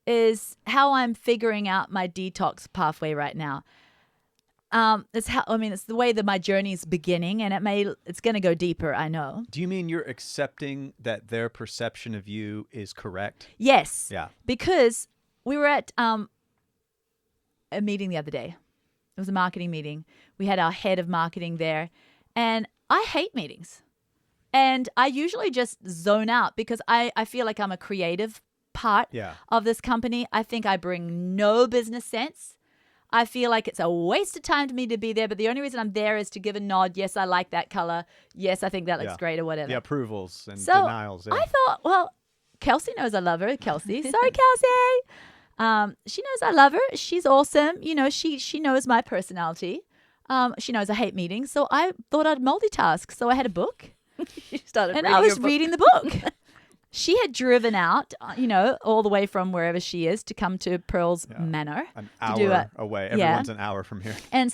Speaker 4: is how I'm figuring out my detox pathway right now. It's the way that my journey is beginning, and it's going to go deeper, I know.
Speaker 3: Do you mean you're accepting that their perception of you is correct?
Speaker 4: Yes.
Speaker 3: Yeah.
Speaker 4: Because we were at a meeting the other day. It was a marketing meeting. We had our head of marketing there, and I hate meetings. And I usually just zone out because I feel like I'm a creative part of this company. I think I bring no business sense. I feel like it's a waste of time to me to be there, but the only reason I'm there is to give a nod. Yes, I like that color. Yes, I think that looks great or whatever.
Speaker 3: The approvals and
Speaker 4: so
Speaker 3: denials. Yeah.
Speaker 4: I thought, well, Kelsey knows I love her. Kelsey. Sorry, Kelsey. She knows I love her. She's awesome. You know, she knows my personality. She knows I hate meetings. So I thought I'd multitask. So I had a book.
Speaker 2: You started
Speaker 4: and
Speaker 2: reading
Speaker 4: I was
Speaker 2: your book.
Speaker 4: reading the book. She had driven out, you know, all the way from wherever she is to come to Pearl's Manor.
Speaker 3: An hour away. Everyone's an hour from here.
Speaker 4: And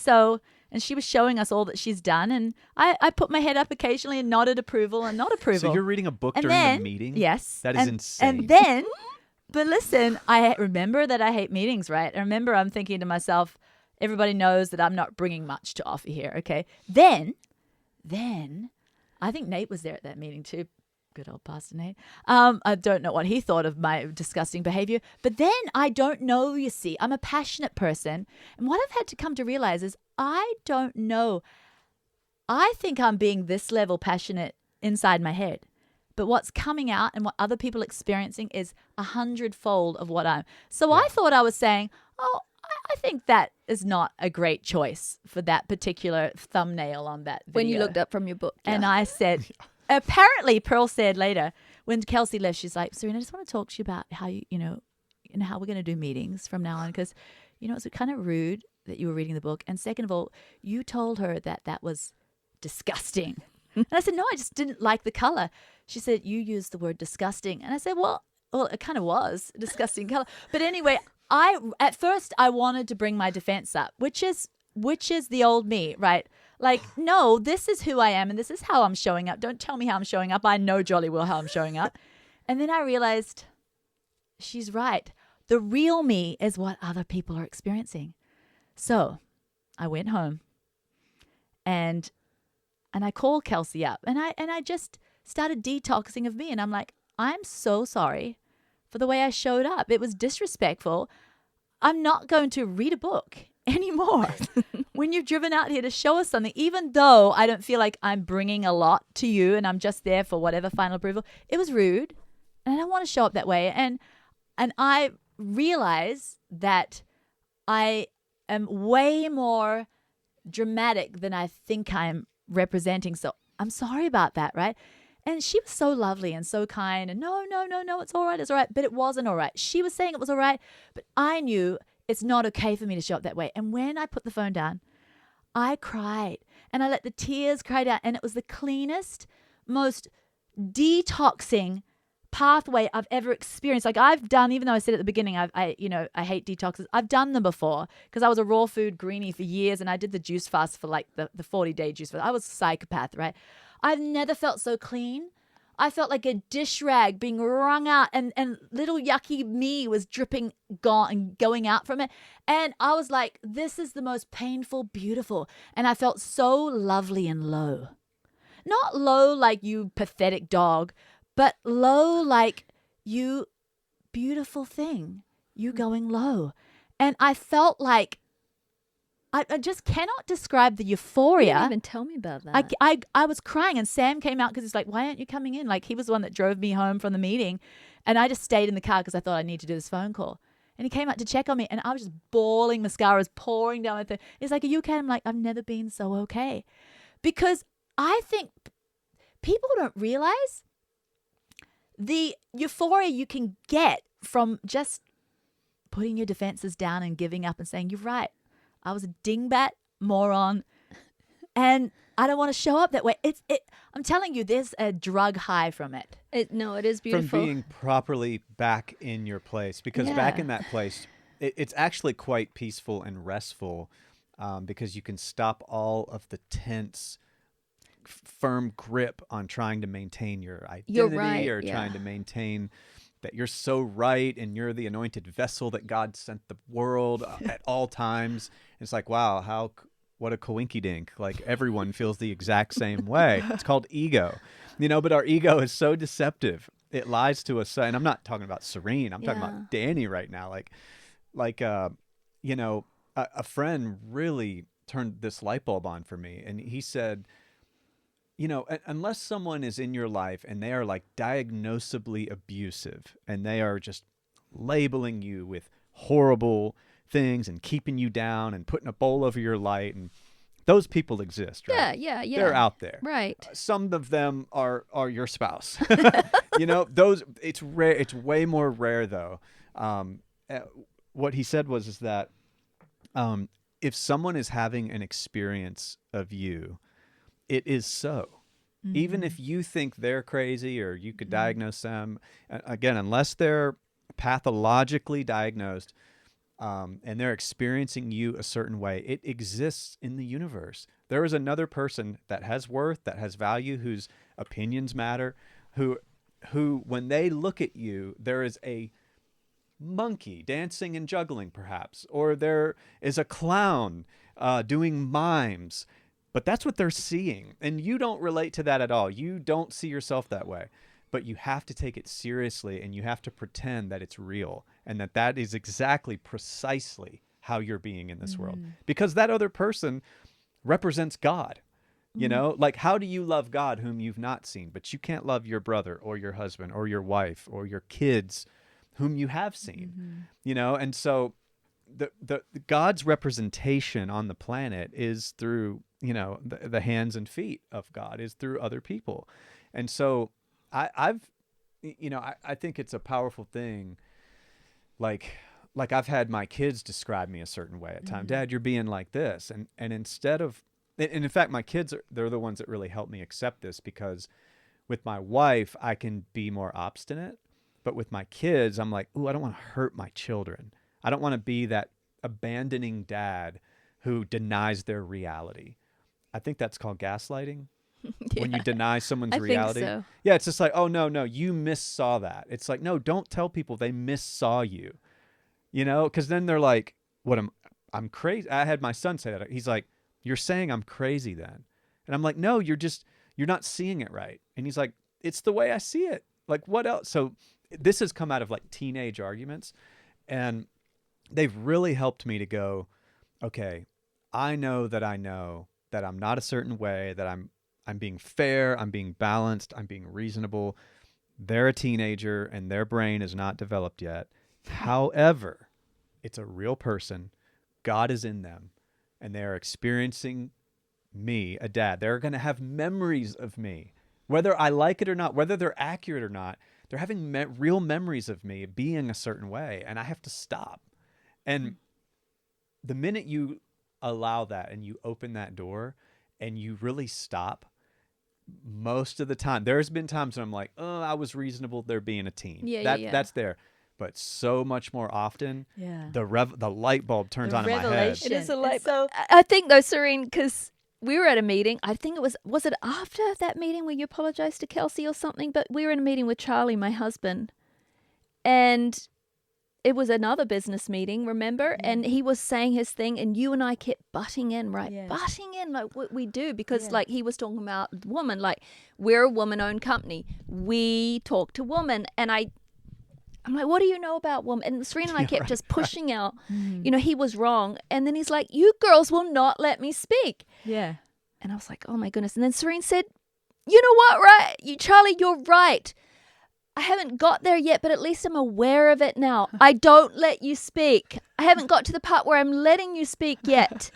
Speaker 4: she was showing us all that she's done. And I put my head up occasionally and nodded approval and not approval.
Speaker 3: So you're reading a book
Speaker 4: and
Speaker 3: during
Speaker 4: then,
Speaker 3: the meeting?
Speaker 4: Yes.
Speaker 3: That is insane.
Speaker 4: And then, but listen, I remember that I hate meetings, right? I remember I'm thinking to myself, everybody knows that I'm not bringing much to offer here, okay? Then, I think Nate was there at that meeting too. Good old Pastor Nate. I don't know what he thought of my disgusting behavior. But then I don't know, you see. I'm a passionate person. And what I've had to come to realize is I don't know. I think I'm being this level passionate inside my head. But what's coming out and what other people are experiencing is 100-fold of what I'm. So I thought I was saying, I think that is not a great choice for that particular thumbnail on that video.
Speaker 2: When you looked up from your book.
Speaker 4: And I said... Apparently, Pearl said later, when Kelsey left, she's like, Serene, I just want to talk to you about how you know how we're going to do meetings from now on. Because, you know, it's kind of rude that you were reading the book. And second of all, you told her that was disgusting. And I said, no, I just didn't like the color. She said, you used the word disgusting. And I said, well, it kind of was a disgusting color. But anyway, at first I wanted to bring my defense up, which is the old me, right? Like, no, this is who I am and this is how I'm showing up. Don't tell me how I'm showing up. I know jolly well how I'm showing up. And then I realized she's right. The real me is what other people are experiencing. So I went home and I called Kelsey up and I just started detoxing of me. And I'm like, I'm so sorry for the way I showed up. It was disrespectful. I'm not going to read a book anymore. When you've driven out here to show us something, even though I don't feel like I'm bringing a lot to you and I'm just there for whatever final approval, it was rude and I don't want to show up that way. And I realize that I am way more dramatic than I think I'm representing. So I'm sorry about that, right? And she was so lovely and so kind and no, it's all right. But it wasn't all right. She was saying it was all right, but I knew it's not okay for me to show up that way. And when I put the phone down, I cried and I let the tears cry down. And it was the cleanest, most detoxing pathway I've ever experienced. Like I've done, even though I said at the beginning, I hate detoxes. I've done them before because I was a raw food greenie for years and I did the juice fast for like the 40-day juice fast. I was a psychopath, right? I've never felt so clean. I felt like a dish rag being wrung out and little yucky me was dripping going out from it. And I was like, this is the most painful, beautiful. And I felt so lovely and low. Not low like you pathetic dog, but low like you beautiful thing. You going low. And I felt like I just cannot describe the euphoria.
Speaker 2: You didn't even tell me about that.
Speaker 4: I was crying and Sam came out because he's like, why aren't you coming in? Like he was the one that drove me home from the meeting. And I just stayed in the car because I thought I need to do this phone call. And he came out to check on me and I was just bawling, mascaras pouring down my thing. He's like, are you okay? I'm like, I've never been so okay. Because I think people don't realize the euphoria you can get from just putting your defenses down and giving up and saying, you're right. I was a dingbat, moron, and I don't want to show up that way. I'm telling you, there's a drug high from it.
Speaker 2: It is beautiful.
Speaker 3: From being properly back in your place, because back in that place, it's actually quite peaceful and restful because you can stop all of the tense, firm grip on trying to maintain your identity or trying to maintain that you're so right and you're the anointed vessel that God sent the world at all times. It's like, wow, what a coinkydink. Like everyone feels the exact same way. It's called ego, but our ego is so deceptive. It lies to us. And I'm not talking about Serene. I'm talking about Danny right now. A friend really turned this light bulb on for me. And he said, unless someone is in your life and they are like diagnosably abusive and they are just labeling you with horrible things and keeping you down and putting a bowl over your light, and those people exist, right?
Speaker 2: Yeah.
Speaker 3: They're out there.
Speaker 2: Right.
Speaker 3: Some of them are your spouse. Those, it's rare. It's way more rare though. What he said is that if someone is having an experience of you, it is so. Mm-hmm. Even if you think they're crazy or you could diagnose them, again, unless they're pathologically diagnosed and they're experiencing you a certain way, it exists in the universe. There is another person that has worth, that has value, whose opinions matter, who when they look at you, there is a monkey dancing and juggling perhaps, or there is a clown doing mimes, but that's what they're seeing, and you don't relate to that at all. You don't see yourself that way, but you have to take it seriously, and you have to pretend that it's real, and that is exactly precisely how you're being in this world, because that other person represents God. Like, how do you love God whom you've not seen? But you can't love your brother or your husband or your wife or your kids whom you have seen, and so the God's representation on the planet is through, the hands and feet of God, is through other people. And so I think it's a powerful thing. Like I've had my kids describe me a certain way at times. Dad, you're being like this. And instead of, and in fact, my kids, they're the ones that really help me accept this, because with my wife, I can be more obstinate. But with my kids, I'm like, ooh, I don't want to hurt my children. I don't want to be that abandoning dad who denies their reality. I think that's called gaslighting. When you deny someone's reality.
Speaker 2: I think so.
Speaker 3: Yeah, it's just like, oh, no, you missaw that. It's like, no, don't tell people they missaw you. Because then they're like, I'm crazy. I had my son say that. He's like, you're saying I'm crazy then. And I'm like, no, you're not seeing it right. And he's like, it's the way I see it. Like, what else? So this has come out of like teenage arguments, and they've really helped me to go, okay, I know that I'm not a certain way, that I'm being fair, I'm being balanced, I'm being reasonable. They're a teenager and their brain is not developed yet. However, it's a real person. God is in them, and they're experiencing me, a dad. They're going to have memories of me, whether I like it or not, whether they're accurate or not. They're having real memories of me being a certain way, and I have to stop. And the minute you allow that and you open that door and you really stop, most of the time, there's been times when I'm like, oh, I was reasonable. They're being a teen. That's there. But so much more often, the light bulb turns on in my head.
Speaker 2: It is a light bulb. I think though, Serene, because we were at a meeting. I think was it after that meeting where you apologized to Kelsey or something? But we were in a meeting with Charlie, my husband, and it was another business meeting, remember? And he was saying his thing, and you and I kept butting in, right? Yeah. Butting in like what we do, because like he was talking about woman, like we're a woman-owned company. We talk to women, and I'm like, what do you know about women? And Serena and I kept just pushing out, he was wrong. And then he's like, you girls will not let me speak.
Speaker 4: Yeah.
Speaker 2: And I was like, oh my goodness. And then Serene said, you know what, right? Charlie, you're right. I haven't got there yet, but at least I'm aware of it now. I don't let you speak. I haven't got to the part where I'm letting you speak yet,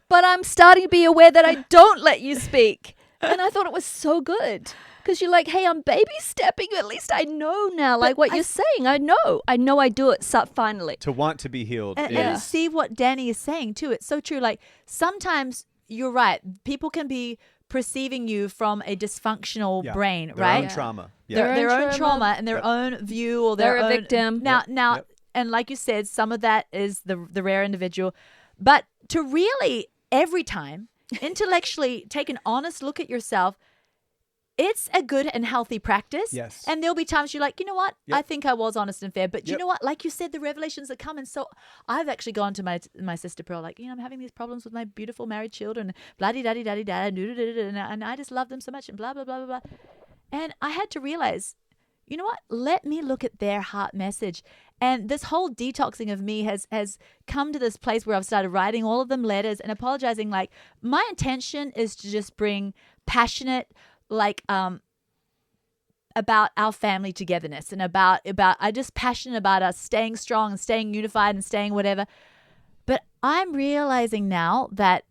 Speaker 2: but I'm starting to be aware that I don't let you speak. And I thought it was so good. Because you're like, hey, I'm baby stepping. At least I know now, like what you're saying. I know I do it finally.
Speaker 3: To want to be healed.
Speaker 4: And to see what Danny is saying too. It's so true. Like sometimes you're right. People can be perceiving you from a dysfunctional brain,
Speaker 3: their
Speaker 4: right?
Speaker 3: Own trauma.
Speaker 4: Yeah. Their own trauma and their own view, or
Speaker 2: they're
Speaker 4: their own
Speaker 2: a victim.
Speaker 4: Now, and like you said, some of that is the rare individual. But to really every time intellectually take an honest look at yourself, it's a good and healthy practice.
Speaker 3: Yes.
Speaker 4: And there'll be times you're like, you know what? Yep. I think I was honest and fair. But you know what? Like you said, the revelations that come. And so I've actually gone to my sister Pearl, like, I'm having these problems with my beautiful married children. Blah-de-da-de-da-de-da. And I just love them so much and blah, blah, blah, blah, blah. And I had to realize, you know what? Let me look at their heart message. And this whole detoxing of me has come to this place where I've started writing all of them letters and apologizing. Like, my intention is to just bring passionate, about our family togetherness, and about I just passionate about us staying strong and staying unified and staying whatever. But I'm realizing now that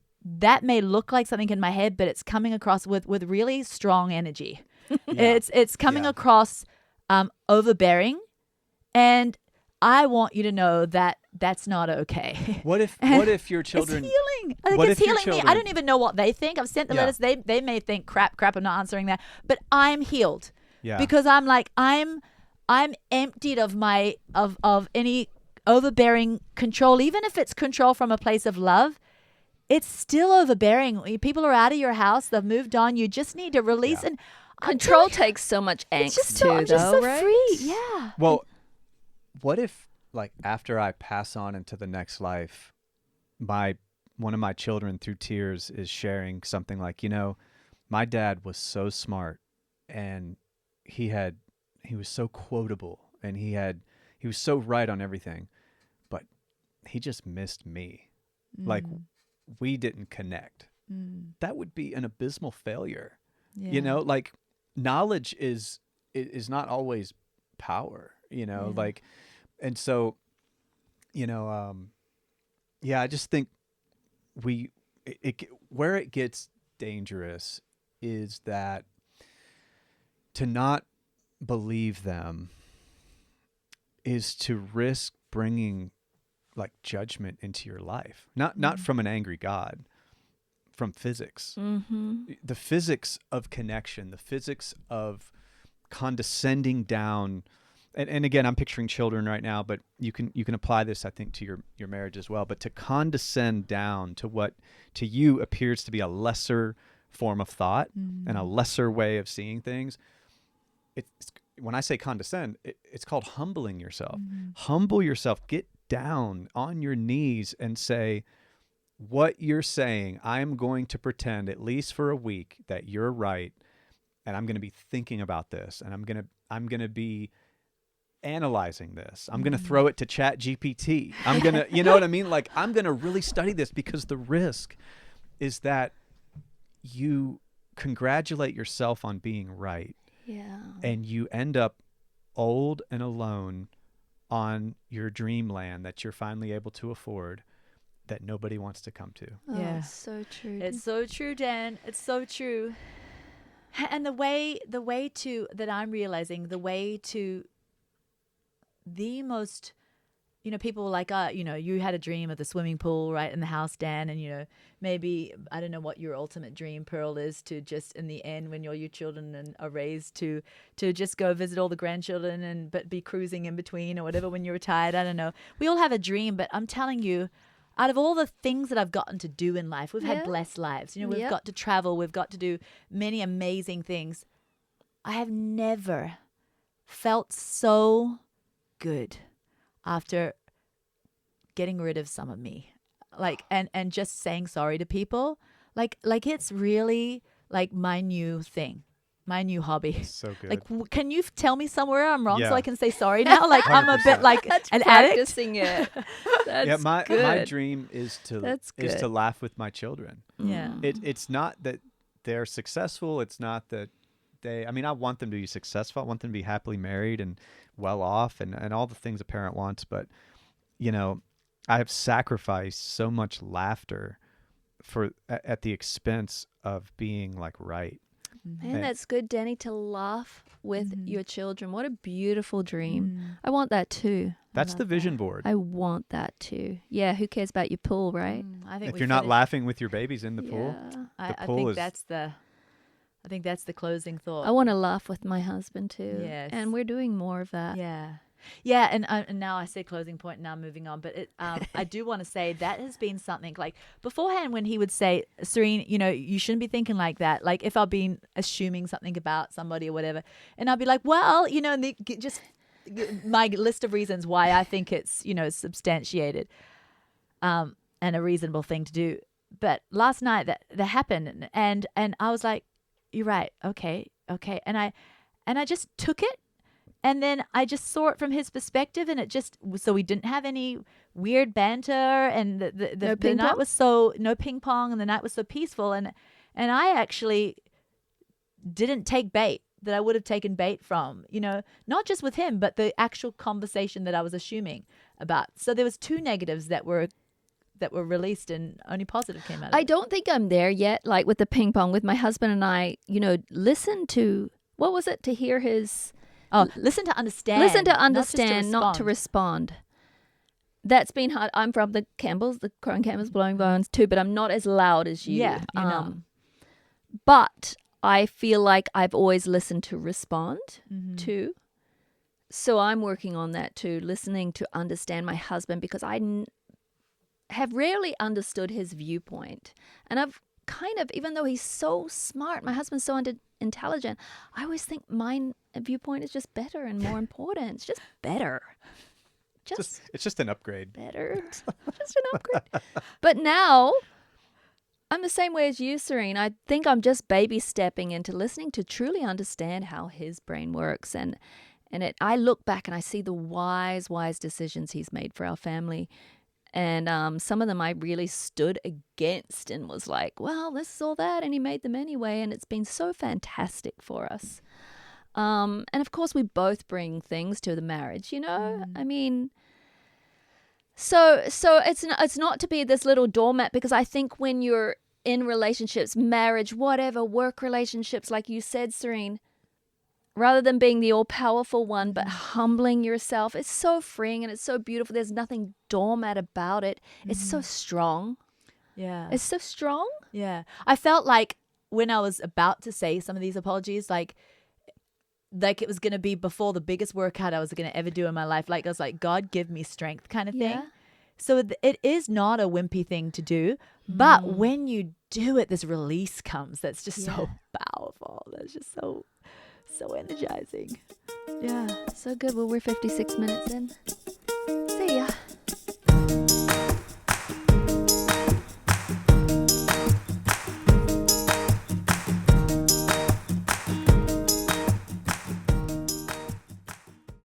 Speaker 4: may look like something in my head, but it's coming across with really strong energy.
Speaker 3: Yeah.
Speaker 4: It's coming across overbearing, and I want you to know that that's not okay.
Speaker 3: What if your children?
Speaker 4: It's healing. I think
Speaker 3: what
Speaker 4: it's
Speaker 3: if your
Speaker 4: healing me.
Speaker 3: children-
Speaker 4: I don't even know what they think. I've sent the letters. They may think crap. I'm not answering that, but I'm healed.
Speaker 3: Yeah.
Speaker 4: Because I'm like I'm emptied of my of any overbearing control, even if it's control from a place of love. It's still overbearing. People are out of your house. They've moved on. You just need to release and
Speaker 2: control takes so much angst too,
Speaker 4: I'm just so
Speaker 2: right?
Speaker 4: free. Yeah.
Speaker 3: Well, what if, like, after I pass on into the next life, one of my children through tears is sharing something like, my dad was so smart, and he was so quotable, and he was so right on everything, but he just missed me. Like, we didn't connect. That would be an abysmal failure.
Speaker 4: Yeah.
Speaker 3: Like, knowledge is not always power, like, and so, I just think where it gets dangerous is that to not believe them is to risk bringing like judgment into your life, not from an angry God, from physics. The physics of connection, the physics of condescending down. And again, I'm picturing children right now, but you can apply this, I think, to your marriage as well. But to condescend down to what to you appears to be a lesser form of thought and a lesser way of seeing things. It's when I say condescend, it's called humbling yourself. Humble yourself. Get down on your knees and say, what you're saying, I'm going to pretend, at least for a week, that you're right, and I'm going to be thinking about this, and I'm going to be analyzing this. I'm going to throw it to Chat GPT. I'm going to, you know what I mean? Like, I'm going to really study this, because the risk is that you congratulate yourself on being right.
Speaker 2: Yeah.
Speaker 3: And you end up old and alone on your dreamland that you're finally able to afford, that nobody wants to come to.
Speaker 2: Oh,
Speaker 4: Yeah.
Speaker 2: it's so true.
Speaker 4: It's so true, Dan. It's so true. And the way that I'm realizing, the way to the most, people were like, you had a dream of the swimming pool right in the house, Dan, and maybe, I don't know what your ultimate dream, Pearl, is, to just in the end, when your children are raised, to just go visit all the grandchildren but be cruising in between or whatever when you're retired. I don't know. We all have a dream, but I'm telling you, out of all the things that I've gotten to do in life, we've had blessed lives. We've got to travel. We've got to do many amazing things. I have never felt so good after getting rid of some of me, like, and just saying sorry to people. Like it's really like my new thing, my new hobby.
Speaker 3: So good.
Speaker 4: Like, can you tell me somewhere I'm wrong so
Speaker 3: Yeah.
Speaker 4: I can say sorry now? Like, I'm a
Speaker 3: 100%.
Speaker 4: bit like an addict.
Speaker 2: Practicing it. That's
Speaker 3: my
Speaker 2: good.
Speaker 3: dream is to
Speaker 2: That's good.
Speaker 3: laugh with my children.
Speaker 4: Yeah.
Speaker 3: It's not that they're successful. It's not that I want them to be successful. I want them to be happily married and well off and all the things a parent wants. But, I have sacrificed so much laughter at the expense of being like right.
Speaker 2: Man, that's good, Danny, to laugh with your children. What a beautiful dream. I want that too.
Speaker 3: That's the vision board.
Speaker 2: I want that too. Yeah, who cares about your pool, right?
Speaker 4: I think
Speaker 3: If you're not laughing with your babies in the pool,
Speaker 2: Yeah.
Speaker 4: I
Speaker 3: pool
Speaker 4: think
Speaker 3: is-
Speaker 4: that's the closing thought.
Speaker 2: I want to laugh with my husband too.
Speaker 4: Yes.
Speaker 2: And we're doing more of that.
Speaker 4: Yeah, and now I say closing point. Now moving on, but I do want to say that has been something like beforehand when he would say, Serene, you shouldn't be thinking like that. Like if I've been assuming something about somebody or whatever, and I'd be like, well, and just my list of reasons why I think it's substantiated, and a reasonable thing to do. But last night that happened, and I was like, you're right, okay, and I just took it. And then I just saw it from his perspective, and it just so we didn't have any weird banter, and the night was no ping pong, and the night was so peaceful, and I actually didn't take bait that I would have taken bait from, not just with him, but the actual conversation that I was assuming about. So there was two negatives that were that were released and only positive came out of
Speaker 2: I
Speaker 4: it.
Speaker 2: don't think I'm there yet. Like with the ping pong, with my husband and I, listen to, what was it? To hear his...
Speaker 4: Oh, listen to understand.
Speaker 2: Listen to understand,
Speaker 4: not
Speaker 2: not to respond. That's been hard. I'm from the Campbells, the Crone Campbells, Blowing Bones too, but I'm not as loud as you.
Speaker 4: Yeah, you're not.
Speaker 2: But I feel like I've always listened to respond too. So I'm working on that too, listening to understand my husband, because I have rarely understood his viewpoint. And I've kind of, even though he's so smart, my husband's so intelligent, I always think my viewpoint is just better and more important. It's just better.
Speaker 3: It's just an upgrade.
Speaker 2: Better. Just an upgrade. But now I'm the same way as you, Serene. I think I'm just baby stepping into listening to truly understand how his brain works. And I look back and I see the wise decisions he's made for our family. And some of them I really stood against and was like, well, this is all that. And he made them anyway. And it's been so fantastic for us. And of course, we both bring things to the marriage, I mean, so it's not to be this little doormat, because I think when you're in relationships, marriage, whatever, work relationships, like you said, Serene, rather than being the all-powerful one, but humbling yourself, it's so freeing and it's so beautiful. There's nothing doormat about it. It's so strong.
Speaker 4: Yeah.
Speaker 2: It's so strong.
Speaker 4: Yeah. I felt like when I was about to say some of these apologies, like it was going to be before the biggest workout I was going to ever do in my life. Like I was like, God, give me strength kind of thing.
Speaker 2: Yeah.
Speaker 4: So it is not a wimpy thing to do. But when you do it, this release comes that's just so powerful. That's just so energizing.
Speaker 2: Yeah, so good. Well, we're 56 minutes in.